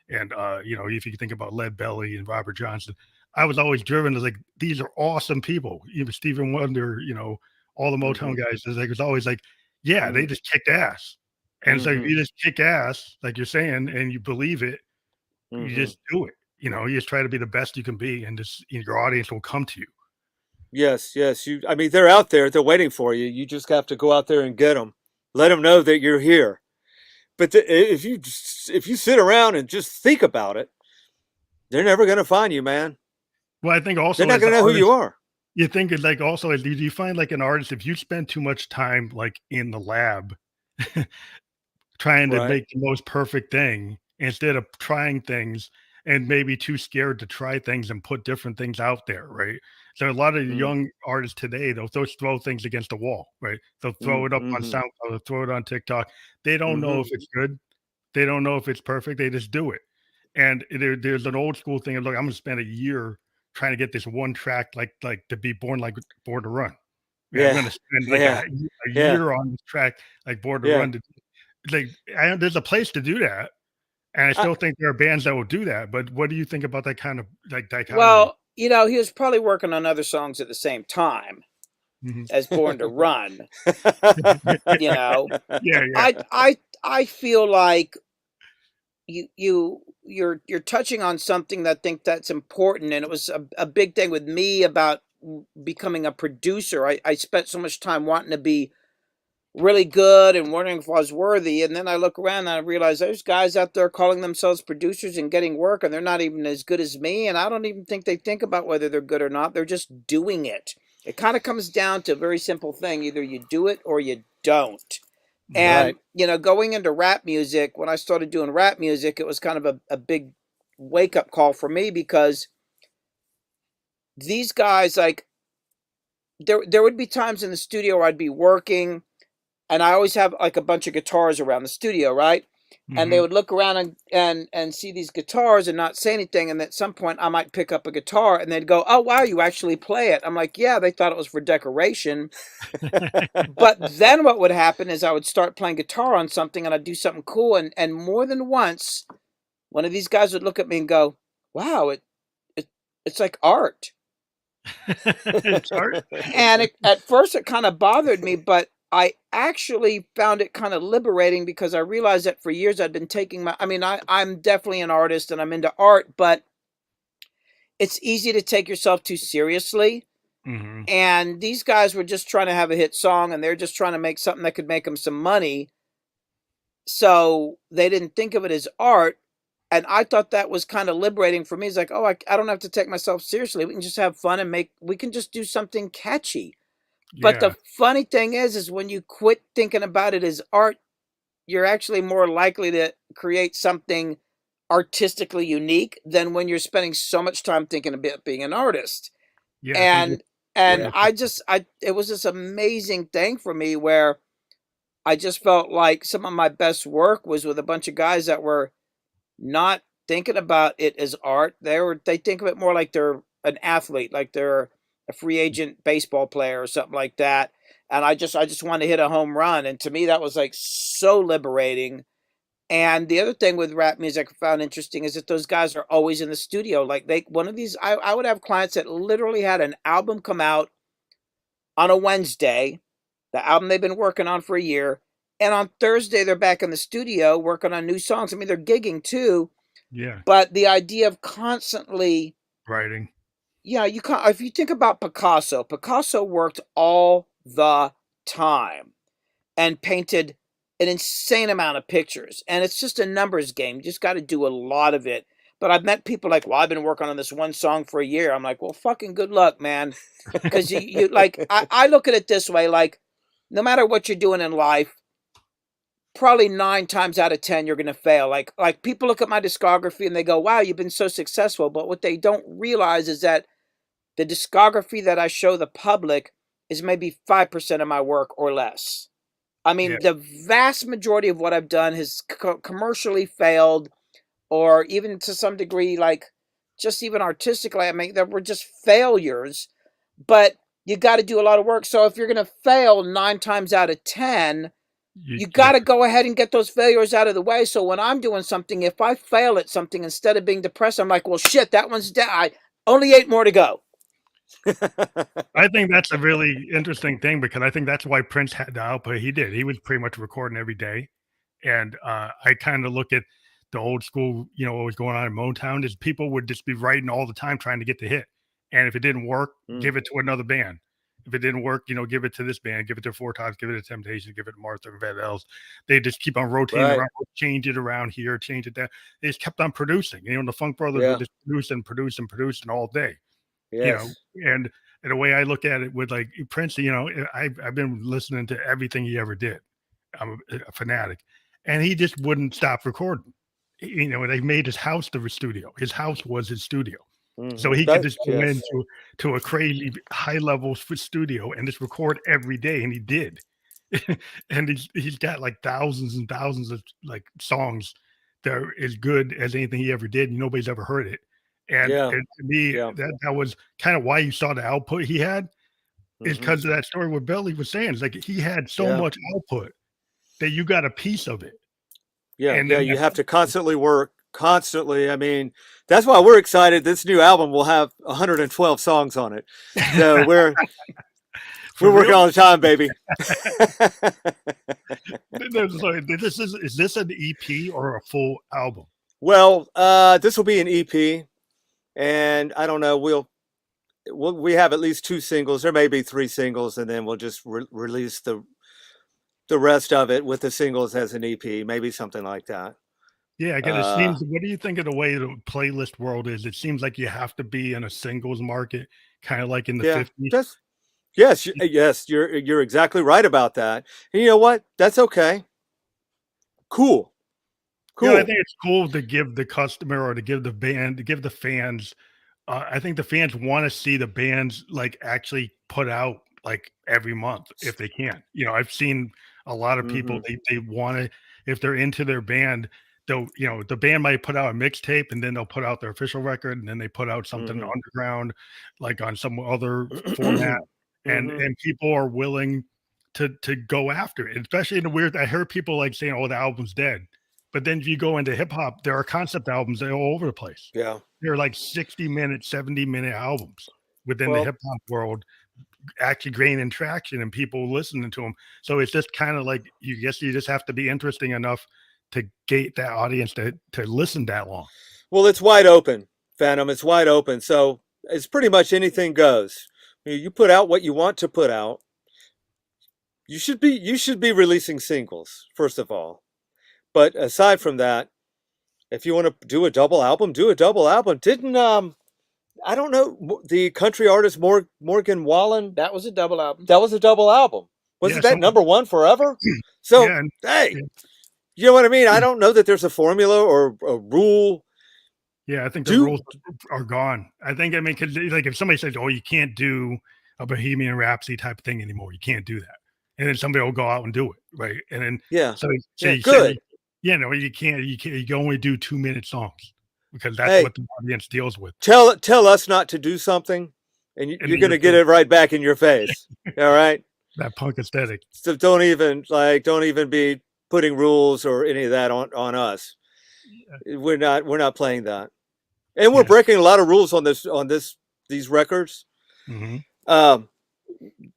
And, you know, if you think about Lead Belly and Robert Johnson, I was always driven to, like, these are awesome people. Even Stevie Wonder, you know, all the Motown guys, it was always like, yeah, they just kicked ass. And so you just kick ass, like you're saying, and you believe it, you just do it. You know, you just try to be the best you can be, and just, your audience will come to you. Yes. I mean, they're out there. They're waiting for you. You just have to go out there and get them. Let them know that you're here. But if you sit around and just think about it, they're never going to find you, man. Well, I think also they're not going to know who you are. You think it's like, also, do you find, like, an artist, if you spend too much time, like, in the lab trying to make the most perfect thing, instead of trying things and maybe too scared to try things and put different things out there, right? So a lot of young artists today, they'll just throw things against the wall, right? They'll throw it up on SoundCloud, they'll throw it on TikTok. They don't know if it's good. They don't know if it's perfect. They just do it. And there's an old school thing of, look, I'm going to spend a year trying to get this one track, like to be born to run. I'm going to spend like a year on this track, like Born to Run. Like, there's a place to do that. And I still think there are bands that will do that. But what do you think about that kind of like dichotomy? Well, he was probably working on other songs at the same time as Born to Run. Yeah. I feel like you're touching on something that I think that's important, and it was a big thing with me about becoming a producer. I spent so much time wanting to be really good and wondering if I was worthy, and then I look around and I realize there's guys out there calling themselves producers and getting work, and they're not even as good as me, and I don't even think they think about whether they're good or not. They're just doing it. It kind of comes down to a very simple thing: either you do it or you don't. And going into rap music, when I started doing rap music, it was kind of a big wake-up call for me, because these guys, like, there would be times in the studio where I'd be working, and I always have like a bunch of guitars around the studio, right? And they would look around and see these guitars and not say anything. And at some point I might pick up a guitar and they'd go, "Oh, wow, you actually play it." I'm like, "Yeah, they thought it was for decoration." But then what would happen is I would start playing guitar on something and I'd do something cool. And more than once, one of these guys would look at me and go, "Wow, it's like art." It's art. And at first it kind of bothered me, but I actually found it kind of liberating, because I realized that for years I'd been taking I'm definitely an artist and I'm into art, but it's easy to take yourself too seriously. And these guys were just trying to have a hit song, and they're just trying to make something that could make them some money. So they didn't think of it as art. And I thought that was kind of liberating for me. It's like, oh, I don't have to take myself seriously. We can just have fun and we can just do something catchy. But the funny thing is when you quit thinking about it as art, you're actually more likely to create something artistically unique than when you're spending so much time thinking about being an artist. And it was this amazing thing for me, where I just felt like some of my best work was with a bunch of guys that were not thinking about it as art. They think of it more like they're an athlete, like they're a free agent baseball player or something like that. And I just wanted to hit a home run. And to me, that was like so liberating. And the other thing with rap music I found interesting is that those guys are always in the studio. Like I would have clients that literally had an album come out on a Wednesday, the album they've been working on for a year. And on Thursday, they're back in the studio working on new songs. I mean, they're gigging too. Yeah. But the idea of constantly writing. Yeah, you can't. If you think about Picasso worked all the time and painted an insane amount of pictures. And it's just a numbers game. You just got to do a lot of it. But I've met people like, "Well, I've been working on this one song for a year." I'm like, "Well, fucking good luck, man." Because you like, I look at it this way, like, no matter what you're doing in life, probably 9 times out of 10 you're going to fail. Like people look at my discography and they go, "Wow, you've been so successful." But what they don't realize is that the discography that I show the public is maybe 5% of my work or less. I mean, the vast majority of what I've done has commercially failed, or even to some degree, like just even artistically, I mean, there were just failures. But you got to do a lot of work. So if you're going to fail 9 times out of 10, you got to go ahead and get those failures out of the way. So when I'm doing something, if I fail at something, instead of being depressed, I'm like, "Well, shit, that one's dead. Only 8 more to go." I think that's a really interesting thing, because I think that's why Prince had the output he did. He was pretty much recording every day. And I kind of look at the old school, what was going on in Motown is people would just be writing all the time trying to get the hit. And if it didn't work, give it to another band. If it didn't work, give it to this band, give it to Four Tops, give it to Temptations, give it to Martha and Vandals. They just keep on rotating around, change it around here, change it there. They just kept on producing. The Funk Brothers would just producing all day. And the way I look at it with like Prince, I've been listening to everything he ever did. I'm a fanatic, and he just wouldn't stop recording. they made his house the studio. His house was his studio. Mhm. So he could That- just go yes. into a crazy high level studio and just record every day, and he did. And he's got like thousands and thousands of like songs that are as good as anything he ever did. Nobody's ever heard it. And, Yeah. and to me, Yeah. that was kind of why you saw the output he had, is Mhm. because of that story what Billy was saying. It's like he had so Yeah. much output that you got a piece of it. Yeah, And yeah, then you have to constantly work, constantly. I mean, that's why we're excited. This new album will have 112 songs on it. So we're For working real? all the time, baby. Is this an EP or a full album? Well, this will be an EP, and I don't know. We have at least 2 singles. There may be 3 singles, and then we'll just release the rest of it with the singles as an EP, maybe something like that. Yeah, again, it seems. What do you think of the way the playlist world is? It seems like you have to be in a singles market, kind of like in the Yeah, 50s. yes, you're exactly right about that. And you know what? That's okay. Cool. Yeah, I think it's cool to give the customer or to give the band, to give the fans. I think the fans want to see the bands like actually put out like every month if they can. I've seen a lot of people, they want to, if they're into their band, they'll, the band might put out a mixtape and then they'll put out their official record and then they put out something underground, like on some other format. And people are willing to go after it, especially in the weird. I heard people like saying, "Oh, the album's dead," but then if you go into hip hop, there are concept albums that are all over the place. Yeah. They're like 60-minute, 70-minute albums within the hip hop world, actually gaining traction and people listening to them. So it's just kind of like, you just have to be interesting enough to gate that audience to listen that long. Well, it's wide open, Phantom. It's wide open. So it's pretty much anything goes. You put out what you want to put out. You should be releasing singles, first of all. But aside from that, if you want to do a double album, do a double album. Didn't I don't know, the country artist Morgan Wallen? That was a double album. That was a double album. Wasn't that number 1 forever? So hey, you know what I mean? I don't know that there's a formula or a rule. Yeah, I think the rules are gone. I mean, because like if somebody says, "Oh, you can't do a Bohemian Rhapsody type of thing anymore," you can't do that, and then somebody will go out and do it, right? And then so you good. No, you can't. You can only do 2-minute songs because that's what the audience deals with. Tell us not to do something, and you're going to get it right back in your face. All right, that punk aesthetic. So don't even be putting rules or any of that on us. Yeah. We're not playing that, and we're breaking a lot of rules on these records.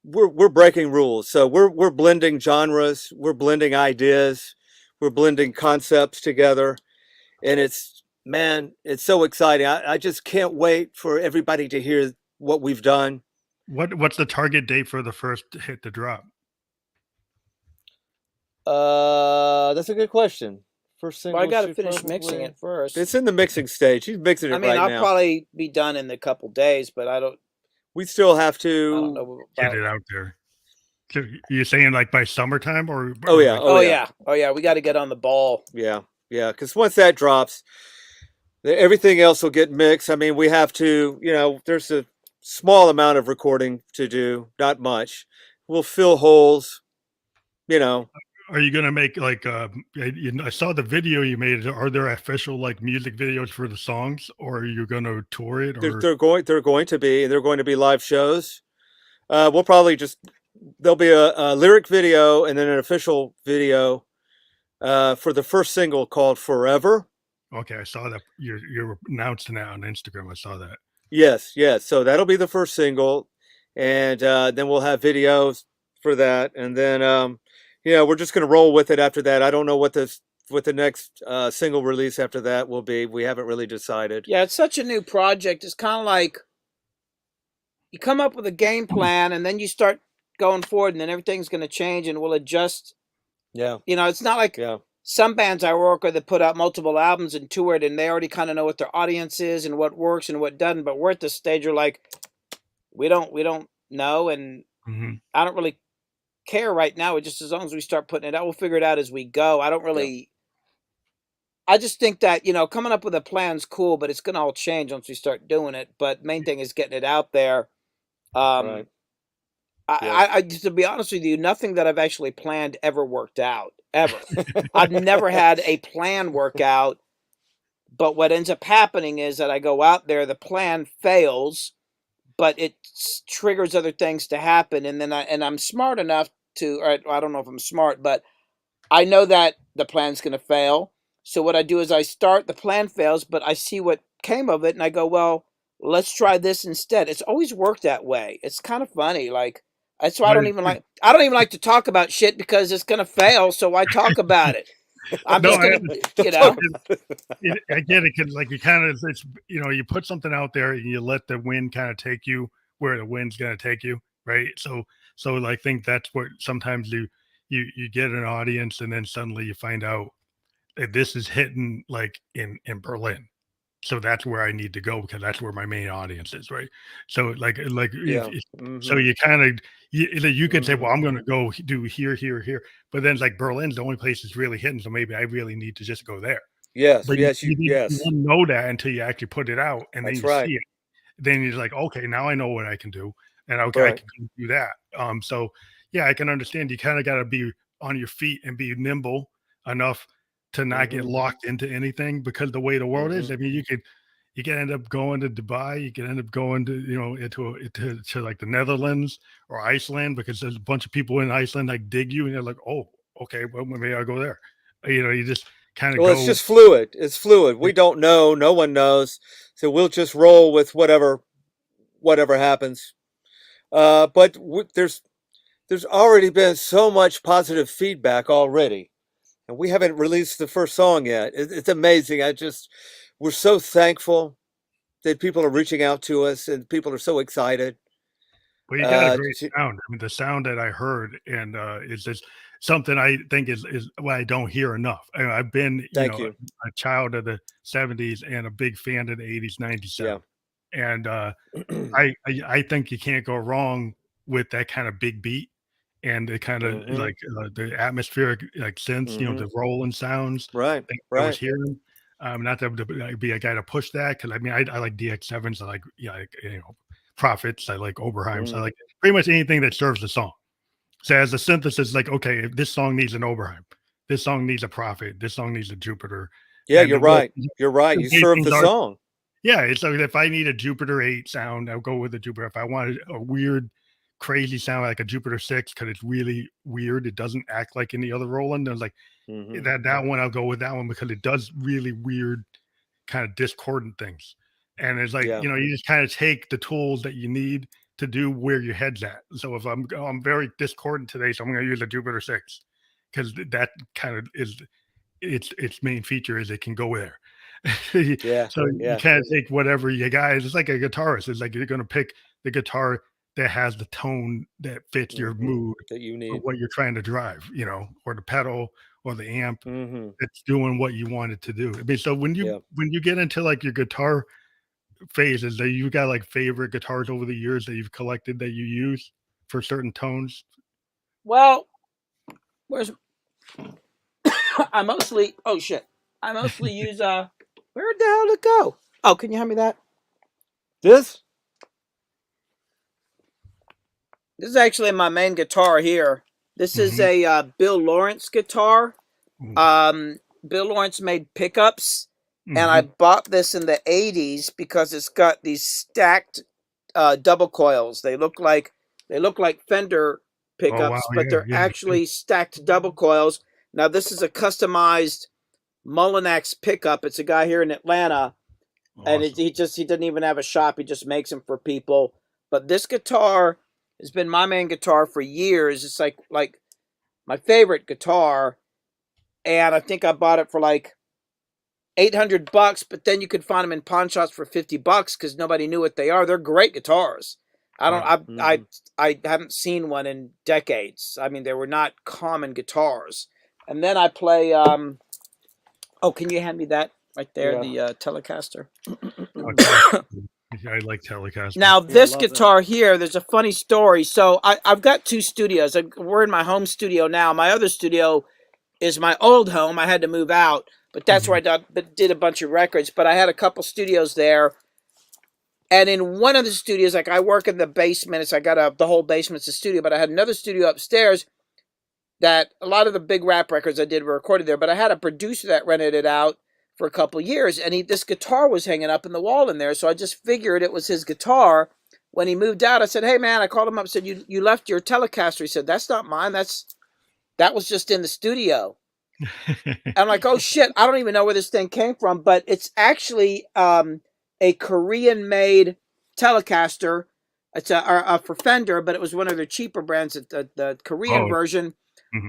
We're breaking rules, so we're blending genres, we're blending ideas. We're blending concepts together, and it's so exciting. I just can't wait for everybody to hear what we've done. What's the target date for the first hit to drop? That's a good question. First single. Well, I got to finish mixing it first. It's in the mixing stage. He's mixing it right now. I'll probably be done in a couple days, but I don't. We still have to. I don't know get it out there. So you're saying like by summertime or? Oh yeah. We got to get on the ball. Yeah. Because once that drops, everything else will get mixed. I mean, we have to. There's a small amount of recording to do, not much. We'll fill holes. Are you gonna make like? I saw the video you made. Are there official like music videos for the songs, or are you gonna tour it? Or? They're going to be. They're going to be live shows. We'll probably there'll be a lyric video and then an official video for the first single called Forever. Okay, I saw that you're announcing that on Instagram. I saw that. Yes. So that'll be the first single, and then we'll have videos for that, and then we're just going to roll with it after that. I don't know what the next single release after that will be. We haven't really decided. Yeah, it's such a new project. It's kind of like you come up with a game plan and then you start going forward, and then everything's going to change and we'll adjust. Yeah. It's not like some bands I work with that put out multiple albums and toured, and they already kind of know what their audience is and what works and what doesn't. But we're at this stage where like we don't know, and I don't really care right now. It just, as long as we start putting it out, we'll figure it out as we go. I I just think that, coming up with a plan's cool, but it's going to all change once we start doing it. But main thing is getting it out there. Right. Yes. I to be honest with you, nothing that I've actually planned ever worked out, ever. I've never had a plan work out. But what ends up happening is that I go out there, the plan fails, but it triggers other things to happen. And then I'm smart enough to, or I don't know if I'm smart, but I know that the plan's going to fail. So what I do is the plan fails, but I see what came of it and I go, well, let's try this instead. It's always worked that way. It's kind of funny. Like, that's why I don't even like to talk about shit because it's going to fail. So why talk about it? I'm just going to, I get it. Like you kind of, you put something out there and you let the wind kind of take you where the wind's going to take you. Right. So I think that's what sometimes you get an audience and then suddenly you find out that this is hitting like in Berlin. So that's where I need to go because that's where my main audience is. Right. So so you kind of, you could say, well, I'm going to go do here. But then it's like Berlin's the only place it's really hitting. So maybe I really need to just go there. Yes. But yes. you won't know that until you actually put it out and then you see it. Then you're like, okay, now I know what I can do. And okay, I can do that. So yeah, I can understand. You kind of got to be on your feet and be nimble enough to not get locked into anything because the way the world is, I mean, you can end up going to Dubai, you can end up going to, into like the Netherlands or Iceland because there's a bunch of people in Iceland like dig you and they're like, oh, okay, well, maybe I'll go there. You just kind of go. It's just fluid. It's fluid. We don't know. No one knows. So we'll just roll with whatever happens. But there's already been so much positive feedback already. And we haven't released the first song yet. It's amazing. We're so thankful that people are reaching out to us and people are so excited. Well, you got a great sound. I mean, the sound that I heard and is just something I think is what I don't hear enough. I've been a child of the 70s and a big fan of the 80s, 90s sound. Yeah. And I think you can't go wrong with that kind of big beat. And the kind of like the atmospheric like synths, the rolling sounds. Right. I was hearing. Not to be a guy to push that because I mean I like DX7s. I like Prophets. I like Oberheims. I like pretty much anything that serves the song. So as a synthesis, like okay, if this song needs an Oberheim, this song needs a Prophet, this song needs a Jupiter. Yeah, you're right. You're right. You serve the song. Yeah, it's like if I need a Jupiter 8 sound, I'll go with the Jupiter. If I wanted a weird crazy sound like a Jupiter 6 because it's really weird. It doesn't act like any other Roland. There's like that one. I'll go with that one because it does really weird kind of discordant things. And it's like you just kind of take the tools that you need to do where your head's at. So if I'm very discordant today, so I'm going to use a Jupiter 6 because that kind of is its main feature is it can go there. So you kind of take whatever you got. It's like a guitarist. It's like you're going to pick the guitar that has the tone that fits your mood that you need, or what you're trying to drive, or the pedal or the amp that's doing what you want it to do. I mean, so when you get into like your guitar phases, that you got like favorite guitars over the years that you've collected that you use for certain tones. Well, I mostly use where'd the hell it go? Oh, can you hand me that? This is actually my main guitar here. This is a Bill Lawrence guitar. Bill Lawrence made pickups, and I bought this in the 80s because it's got these stacked double coils. They look like Fender pickups, but they're actually stacked double coils. Now this is a customized Mullinax pickup. It's a guy here in Atlanta, and he doesn't even have a shop. He just makes them for people. But this guitar has been my main guitar for years. It's like my favorite guitar, and I think I bought it for like $800. But then you could find them in pawn shops for $50 because nobody knew what they are. They're great guitars. I haven't seen one in decades. I mean, they were not common guitars. And then I play. Can you hand me that right there? Yeah. The Telecaster. I like Telecaster. Now, this guitar here, there's a funny story. So I've got two studios. We're in my home studio now. My other studio is my old home. I had to move out. but that's where I did a bunch of records. But I had a couple studios there. And in one of the studios, like I work in the basement, I got the whole basement's a studio, but I had another studio upstairs that a lot of the big rap records I did were recorded there. But I had a producer that rented it out for a couple of years, and this guitar was hanging up in the wall in there. So I just figured it was his guitar. When he moved out, I said, "Hey man," I called him up and said, "You left your Telecaster." He said, "That's not mine. That was just in the studio." I'm like, "Oh shit, I don't even know where this thing came from," but it's actually a Korean-made Telecaster. It's for Fender, but it was one of their cheaper brands, the Korean version.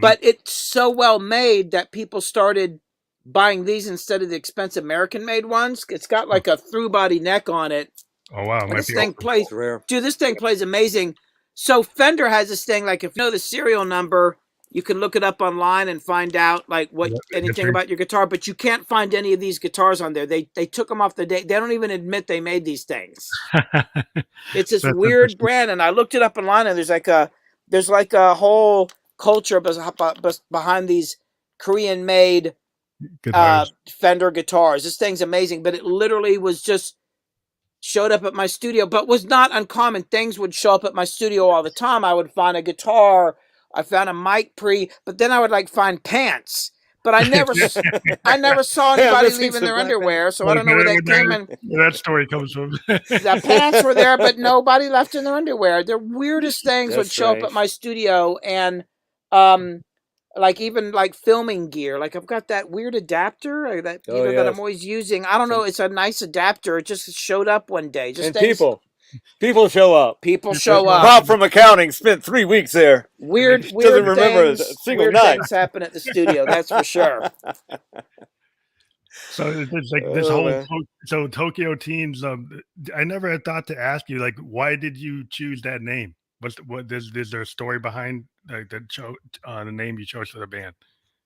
But it's so well made that people started buying these instead of the expensive American-made ones. It's got like a through-body neck on it. Oh wow! This thing plays, dude. This thing plays amazing. So Fender has this thing, like if you know the serial number, you can look it up online and find out like anything about your guitar, but you can't find any of these guitars on there. They took them off the day. They don't even admit they made these things. It's this weird brand, and I looked it up online, and there's like a whole culture behind these Korean-made Fender guitars. This thing's amazing, but it literally was just showed up at my studio, but was not uncommon. Things would show up at my studio all the time. I would find a guitar. I found a mic but then I would like find pants. But I never saw anybody leaving their underwear, so I don't know where that came in. That story comes from. The pants were there, but nobody left in their underwear. The weirdest things would show up at my studio, and like even like filming gear. Like I've got that weird adapter that I'm always using. I don't know. It's a nice adapter. It just showed up one day. People show up. People show up. Bob from accounting spent 3 weeks there. Weird doesn't remember a single weird night. things happen at the studio. That's for sure. So it's like this whole Tokyo Teens. I never had thought to ask you, like, why did you choose that name? Is there a story behind the name you chose for the band?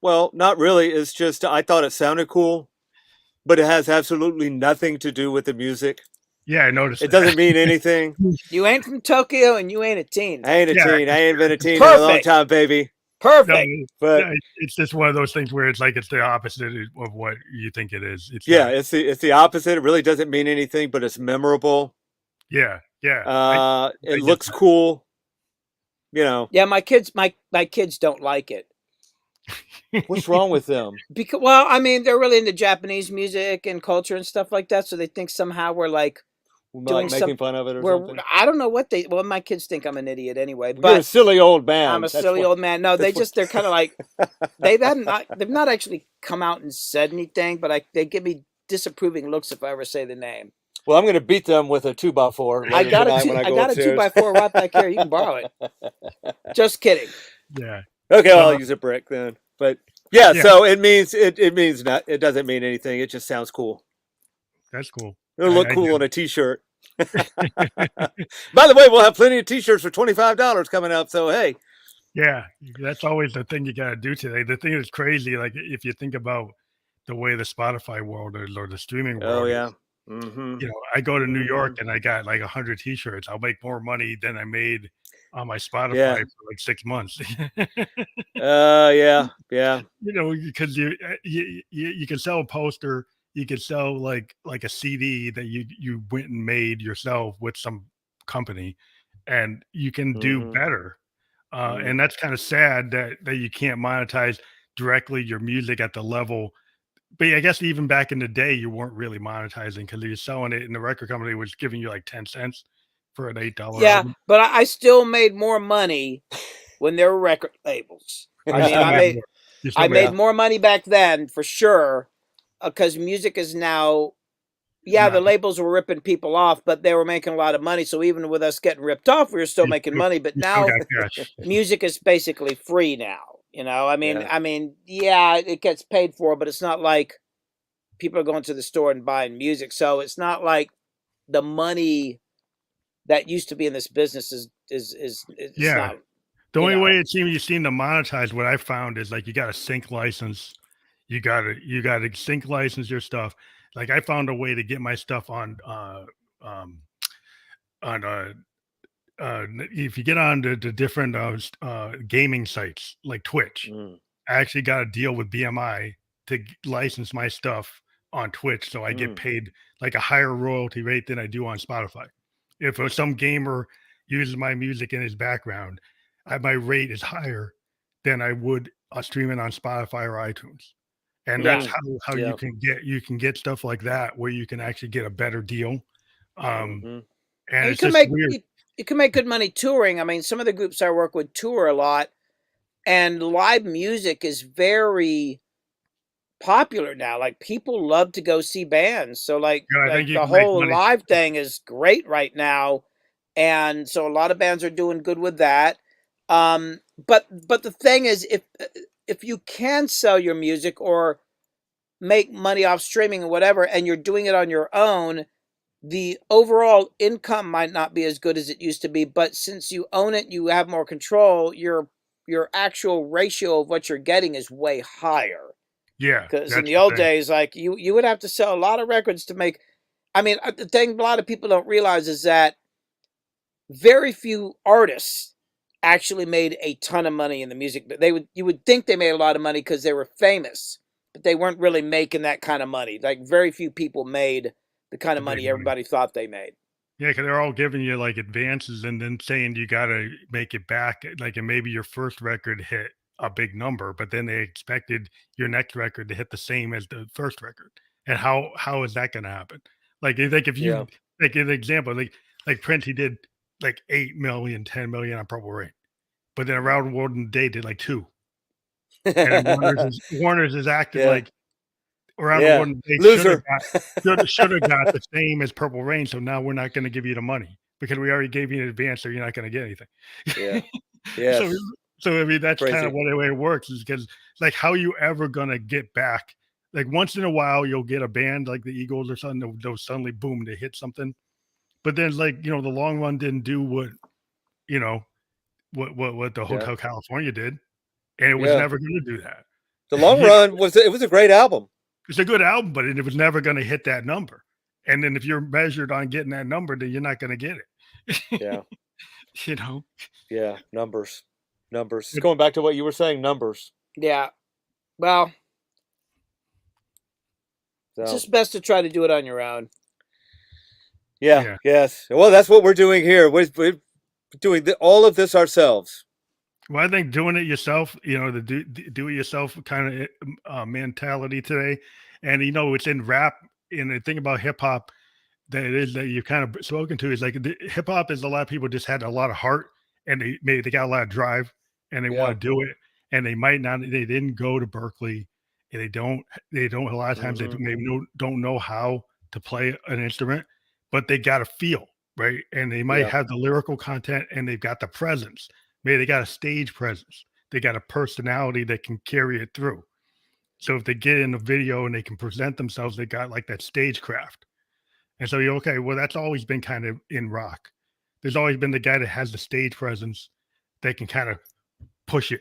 Well, not really. It's just I thought it sounded cool, but it has absolutely nothing to do with the music. Yeah, I noticed. It doesn't mean anything. You ain't from Tokyo, and you ain't a teen. I ain't a teen. I ain't been a teen in a long time, baby. Perfect. No, but it's just one of those things where it's like it's the opposite of what you think it is. It's the opposite. It really doesn't mean anything, but it's memorable. Yeah. It looks cool. You know. Yeah, my kids don't like it. What's wrong with them? Because, well, I mean, they're really into Japanese music and culture and stuff like that, so they think somehow we're like making fun of it or something. I don't know what my kids think I'm an idiot anyway. But you're a silly old man. I'm a silly old man. No, they're kind of like they've not actually come out and said anything, but they give me disapproving looks if I ever say the name. Well, I'm going to beat them with a 2x4. I got a 2x4 right back here. You can borrow it. Just kidding. Yeah. Okay, I'll use a brick then. But yeah, so it means not. It doesn't mean anything. It just sounds cool. That's cool. It'll look cool on a T-shirt. By the way, we'll have plenty of T-shirts for $25 coming up. So hey. Yeah, that's always the thing you got to do today. The thing is crazy. Like if you think about the way the Spotify world is or the streaming world. Oh yeah. You know, I go to New York and I got like 100 T-shirts. I'll make more money than I made on my Spotify for like 6 months. Yeah. You know, because you can sell a poster, you can sell like a CD that you went and made yourself with some company, and you can do better. And that's kind of sad that you can't monetize directly your music at the level. But I guess even back in the day, you weren't really monetizing because you're selling it, and the record company was giving you like 10 cents for an $8. Yeah, but I still made more money when there were record labels. I made more money back then for sure, because music is now. Yeah, the labels were ripping people off, but they were making a lot of money. So even with us getting ripped off, we were still making money. But now music is basically free now. You know, I mean, yeah, it gets paid for, but it's not like people are going to the store and buying music. So it's not like the money that used to be in this business is not. The only way you seem to monetize, what I found is like you got a sync license. You got to sync license your stuff. Like I found a way to get my stuff on if you get on the different gaming sites like Twitch. I actually got a deal with BMI to license my stuff on Twitch, so I get paid like a higher royalty rate than I do on Spotify. If some gamer uses my music in his background, my rate is higher than I would stream it on Spotify or iTunes. And that's how you can get stuff like that where you can actually get a better deal. And it's just weird. You can make good money touring. I mean, some of the groups I work with tour a lot, and live music is very popular now. Like, people love to go see bands. So like the whole live thing is great right now. And so a lot of bands are doing good with that. But the thing is, if you can sell your music or make money off streaming or whatever, and you're doing it on your own, the overall income might not be as good as it used to be. But since you own it, you have more control. Your actual ratio of what you're getting is way higher. Yeah, because in the old days, like you would have to sell a lot of records to make. I mean, the thing a lot of people don't realize is that very few artists actually made a ton of money in the music. You would think they made a lot of money because they were famous, but they weren't really making that kind of money. Like, very few people made the kind of money everybody thought they made. Yeah, because they're all giving you like advances and then saying you got to make it back. Like, and maybe your first record hit a big number, but then they expected your next record to hit the same as the first record. And how is that going to happen? Like if you like an example, like Prince, he did like 8 million, 10 million on Purple Rain, but then Around the World in a Day did like 2. And Warner's is acting like Around the World in a Day should have got the same as Purple Rain. So now we're not going to give you the money because we already gave you an advance, so you're not going to get anything. Yeah. So I mean, that's kind of what the way it works, is because like, how are you ever gonna get back? Like, once in a while you'll get a band like the Eagles or something, they'll suddenly boom, they hit something. But then, like, the long run didn't do what the Hotel California did, and it was never gonna do that. The long run was a great album. It's a good album, but it was never gonna hit that number. And then if you're measured on getting that number, then you're not gonna get it. Yeah, numbers. Going back to what you were saying, numbers. Yeah. Well, it's just best to try to do it on your own. Yeah. Yes. Well, that's what we're doing here. We're doing all of this ourselves. Well, I think doing it yourself, the do it yourself kind of mentality today. And, it's in rap. And the thing about hip hop that you've kind of spoken to is like hip hop is a lot of people just had a lot of heart, and they got a lot of drive, and they want to do it, and they didn't go to Berkeley, and they don't a lot of times they don't know how to play an instrument, but they got a feel, right? And they might have the lyrical content, and they've got the presence. Maybe they got a stage presence. They got a personality that can carry it through. So if they get in the video and they can present themselves, they got like that stagecraft. And so well, that's always been kind of in rock. There's always been the guy that has the stage presence that can kind of push it.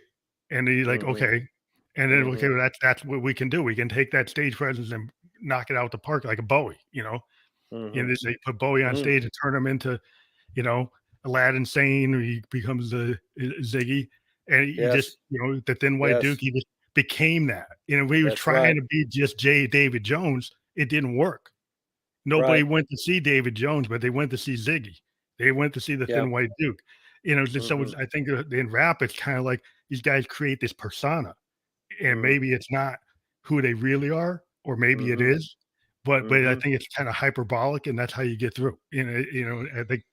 And he's like, okay. And then, well, that's what we can do. We can take that stage presence and knock it out the park like a Bowie, And they put Bowie on stage and turn him into, Aladdin Sane, or he becomes the Ziggy. And he just, the Thin White Duke, he just became that. We were trying to be just David Jones. It didn't work. Nobody went to see David Jones, but they went to see Ziggy. They went to see the Thin White Duke. So I think in rap, it's kind of like these guys create this persona, and maybe it's not who they really are, or maybe it is, but I think it's kind of hyperbolic, and that's how you get through. I think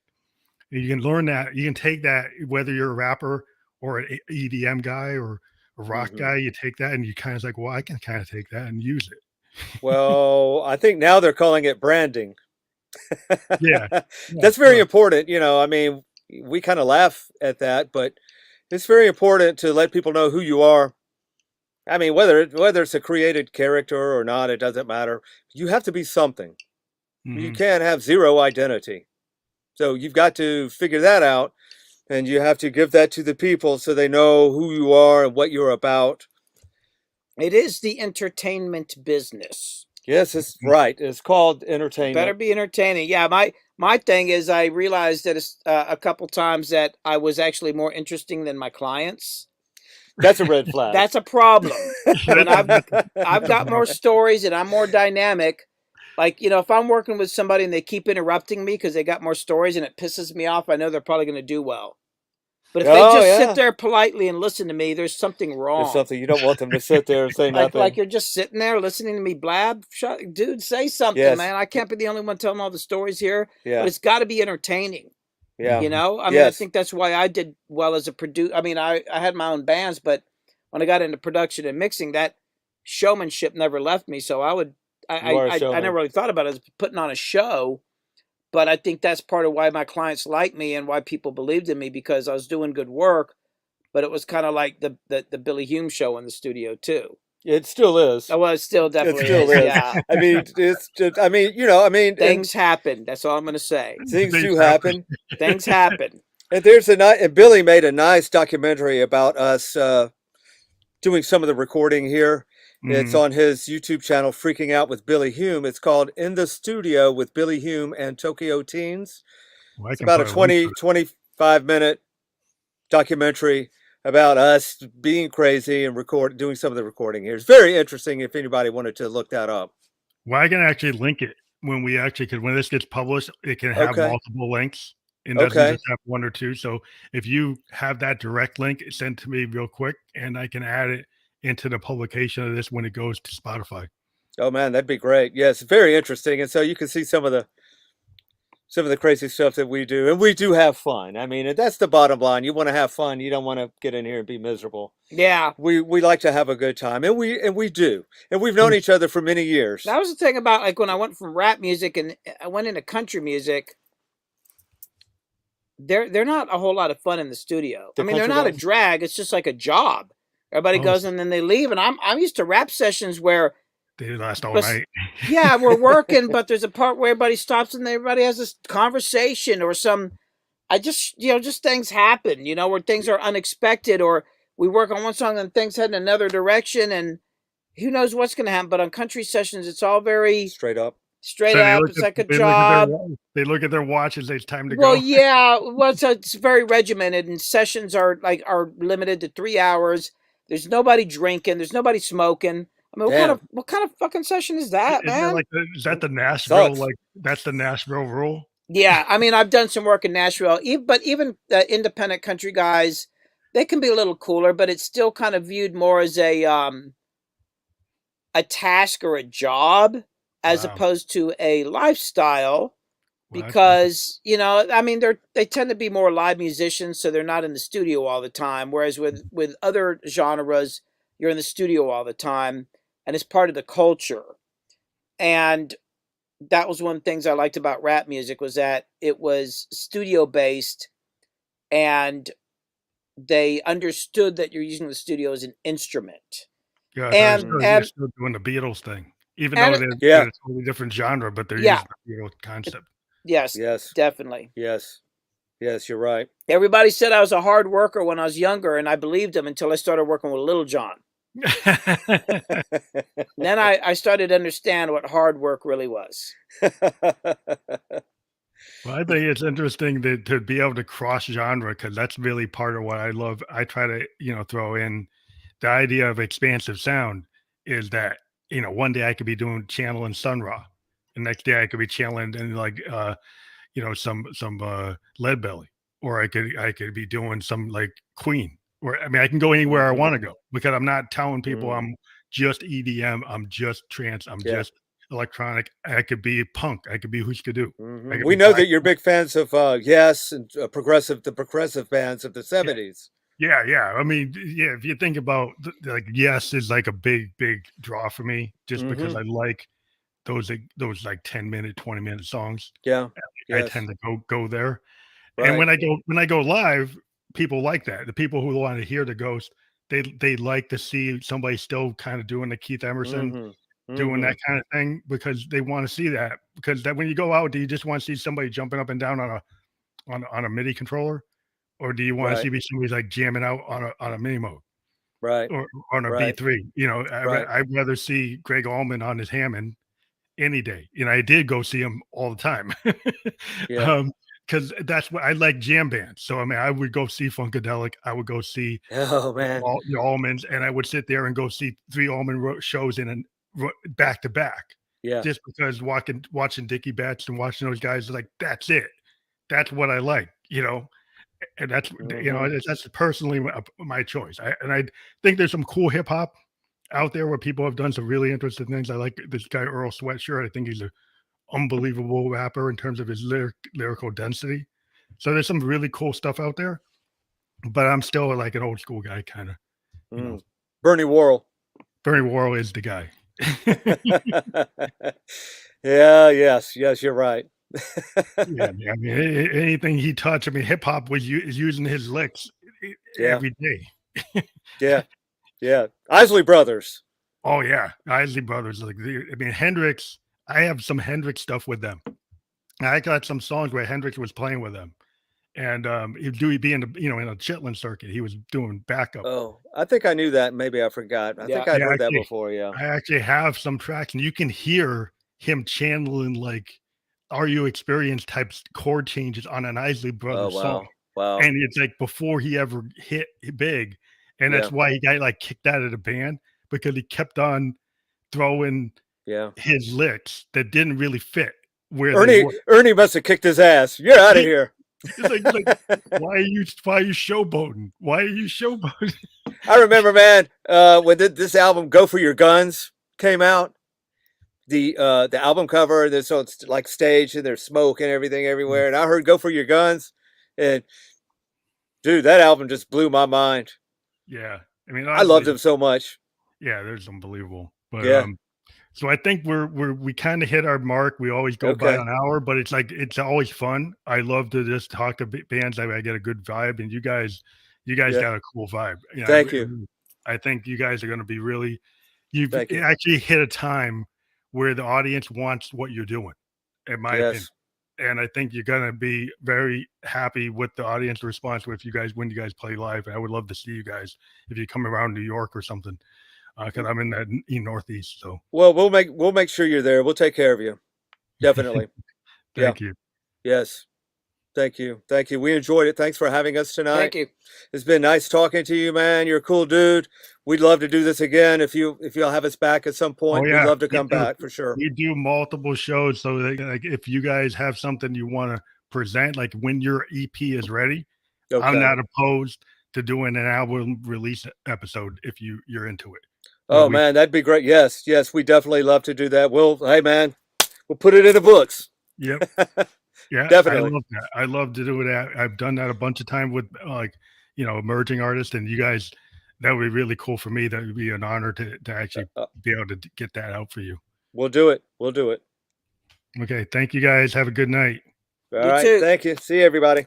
you can learn that. You can take that, whether you're a rapper or an EDM guy or a rock guy, you take that and you kind of like, well, I can kind of take that and use it. Well, I think now they're calling it branding. That's very important. I mean, we kind of laugh at that, but it's very important to let people know who you are. I mean, whether it's a created character or not, it doesn't matter. You have to be something. You can't have zero identity. So you've got to figure that out, and you have to give that to the people so they know who you are and what you're about. It is the entertainment business. Yes, it's right. It's called entertainment. Better be entertaining. Yeah, my thing is, I realized that a couple times that I was actually more interesting than my clients. That's a red flag. That's a problem. And I've got more stories and I'm more dynamic. Like, you know, if I'm working with somebody and they keep interrupting me because they got more stories and it pisses me off, I know they're probably going to do well. But if they just sit there politely and listen to me, there's something wrong. There's something you don't want them to sit there and say nothing. Like you're just sitting there listening to me blab. Dude, say something, man. I can't be the only one telling all the stories here. Yeah. But it's got to be entertaining. Yeah. You know? I mean, I think that's why I did well as a producer. I mean, I had my own bands, but when I got into production and mixing, that showmanship never left me. So I never really thought about it as putting on a show. But I think that's part of why my clients like me and why people believed in me, because I was doing good work. But it was kind of like the Billy Hume show in the studio too. It still is. Oh, well, it still definitely is. Yeah. I mean, it's just, I mean, you know, I mean, things happen. That's all I'm going to say. Things do happen. Things happen. And and Billy made a nice documentary about us doing some of the recording here. It's on his YouTube channel, Freaking Out with Billy Hume. It's called In the Studio with Billy Hume and Tokyo Teens. It's about a 25-minute documentary about us being crazy and doing some of the recording here. It's very interesting if anybody wanted to look that up. Well, I can actually link it when when this gets published, it can have multiple links. It doesn't just have one or two. So if you have that direct link, send it to me real quick and I can add it into the publication of this when it goes to Spotify. Oh man, that'd be great. Yes, very interesting. And so you can see some of the crazy stuff that we do, and we do have fun. I mean, that's the bottom line. You want to have fun. You don't want to get in here and be miserable. Yeah. We like to have a good time, and we do. And we've known each other for many years. That was the thing about, like, when I went from rap music and I went into country music, they're not a whole lot of fun in the studio. I mean, they're not a drag. It's just like a job. Everybody goes and then they leave. And I'm used to rap sessions where they last all night. Yeah, we're working, but there's a part where everybody stops and everybody has this conversation or just things happen, you know, where things are unexpected, or we work on one song and things head in another direction and who knows what's going to happen. But on country sessions, it's all very straight up. It's like a job. They look at their watches. It's time to go. Well, yeah. Well, it's very regimented, and sessions are limited to 3 hours. There's nobody drinking. There's nobody smoking. I mean, what kind of fucking session is that, man? Is that the Nashville? Like, that's the Nashville rule? Yeah, I mean, I've done some work in Nashville, but even the independent country guys, they can be a little cooler, but it's still kind of viewed more as a task or a job as opposed to a lifestyle. Because, you know, I mean, they tend to be more live musicians, so they're not in the studio all the time. Whereas with other genres, you're in the studio all the time, and it's part of the culture. And that was one of the things I liked about rap music, was that it was studio based, and they understood that you're using the studio as an instrument. Yeah, and they're still doing the Beatles thing, even though they're a totally different genre, but they're using the Beatles concept. Yes, definitely. Yes, you're right. Everybody said I was a hard worker when I was younger, and I believed them until I started working with Little John. Then I started to understand what hard work really was. Well, I think it's interesting to be able to cross genre, because that's really part of what I love. I try to, throw in the idea of expansive sound, is that, one day I could be doing channeling Sun Ra. The next day I could be channeling and some Lead Belly, or I could be doing some like Queen, or I mean I can go anywhere I want to go, because I'm not telling people I'm just EDM, I'm just trance, I'm just electronic. I could be punk, I could be Husker Du. We know that you're big fans of Yes and the progressive bands of the 70s. Yeah. I mean, if you think about like Yes is like a big draw for me, just because I like those like 10-minute, 20-minute songs. Yeah. I tend to go there. Right. And when I go live, people like that. The people who want to hear the Ghost, they like to see somebody still kind of doing the Keith Emerson, doing that kind of thing, because they want to see that. Because that when you go out, do you just want to see somebody jumping up and down on a MIDI controller, or do you want to see somebody like jamming out on a mini mode, right, or on a B3? I'd rather see Greg Allman on his Hammond any day. I did go see him all the time. because that's what I like, jam bands. So I mean, I would go see Funkadelic. I would go see Oh man. the Allmans, and I would sit there and go see 3 Allman shows back to back. Yeah. Just because watching Dickie Betts and watching those guys, like that's it. That's what I like, and that's that's personally my choice. I think there's some cool hip hop out there where people have done some really interesting things. I like this guy Earl Sweatshirt. I think he's an unbelievable rapper in terms of his lyrical density. So there's some really cool stuff out there. But I'm still like an old school guy, kind of. Bernie Worrell. Bernie Worrell is the guy. Yeah. Yes. You're right. Yeah, I mean, anything he touched. I mean, hip hop is using his licks every day. Yeah. Isley Brothers. Oh yeah, Isley Brothers. Like, I mean, Hendrix. I have some Hendrix stuff with them. I got some songs where Hendrix was playing with them, and he'd be in the in a Chitlin circuit. He was doing backup. Oh, I think I knew that. Maybe I forgot. I think I'd heard that before. Yeah, I actually have some tracks, and you can hear him channeling like "Are You Experienced" type chord changes on an Isley Brothers song. Wow. And it's like before he ever hit big, and that's why he got like kicked out of the band, because he kept on throwing his licks that didn't really fit where Ernie must have kicked his ass. You're out of here. It's like why are you showboating? Why are you showboating? I remember, man, when this album "Go for Your Guns" came out, the album cover, so it's like staged and there's smoke and everything everywhere, and I heard "Go for Your Guns," and dude, that album just blew my mind. Yeah, I mean, I loved him so much. Yeah, there's unbelievable. But so I think we kind of hit our mark. We always go by an hour, but it's always fun. I love to just talk to bands. I get a good vibe, and you guys got a cool vibe. Thank you. I think you guys are going to be really. You've actually hit a time where the audience wants what you're doing, in my opinion. And I think you're going to be very happy with the audience response when you guys play live. And I would love to see you guys if you come around New York or something. Because I'm in that Northeast, so well, we'll make sure you're there. We'll take care of you, definitely. Thank you. Yes, thank you. We enjoyed it. Thanks for having us tonight. Thank you. It's been nice talking to you, man. You're a cool dude. We'd love to do this again if you'll have us back at some point. We'd love to come back for sure. We do multiple shows, so like if you guys have something you want to present, like when your EP is ready, I'm not opposed to doing an album release episode if you're into it. Oh man, that'd be great. Yes, we definitely love to do that. Hey man, we'll put it in the books. Yep. Yeah, definitely. I love that. I love to do it. I've done that a bunch of times with emerging artists, and you guys, that would be really cool for me. That would be an honor to actually be able to get that out for you. We'll do it. Okay. Thank you guys. Have a good night. All right. Thank you. See you, everybody.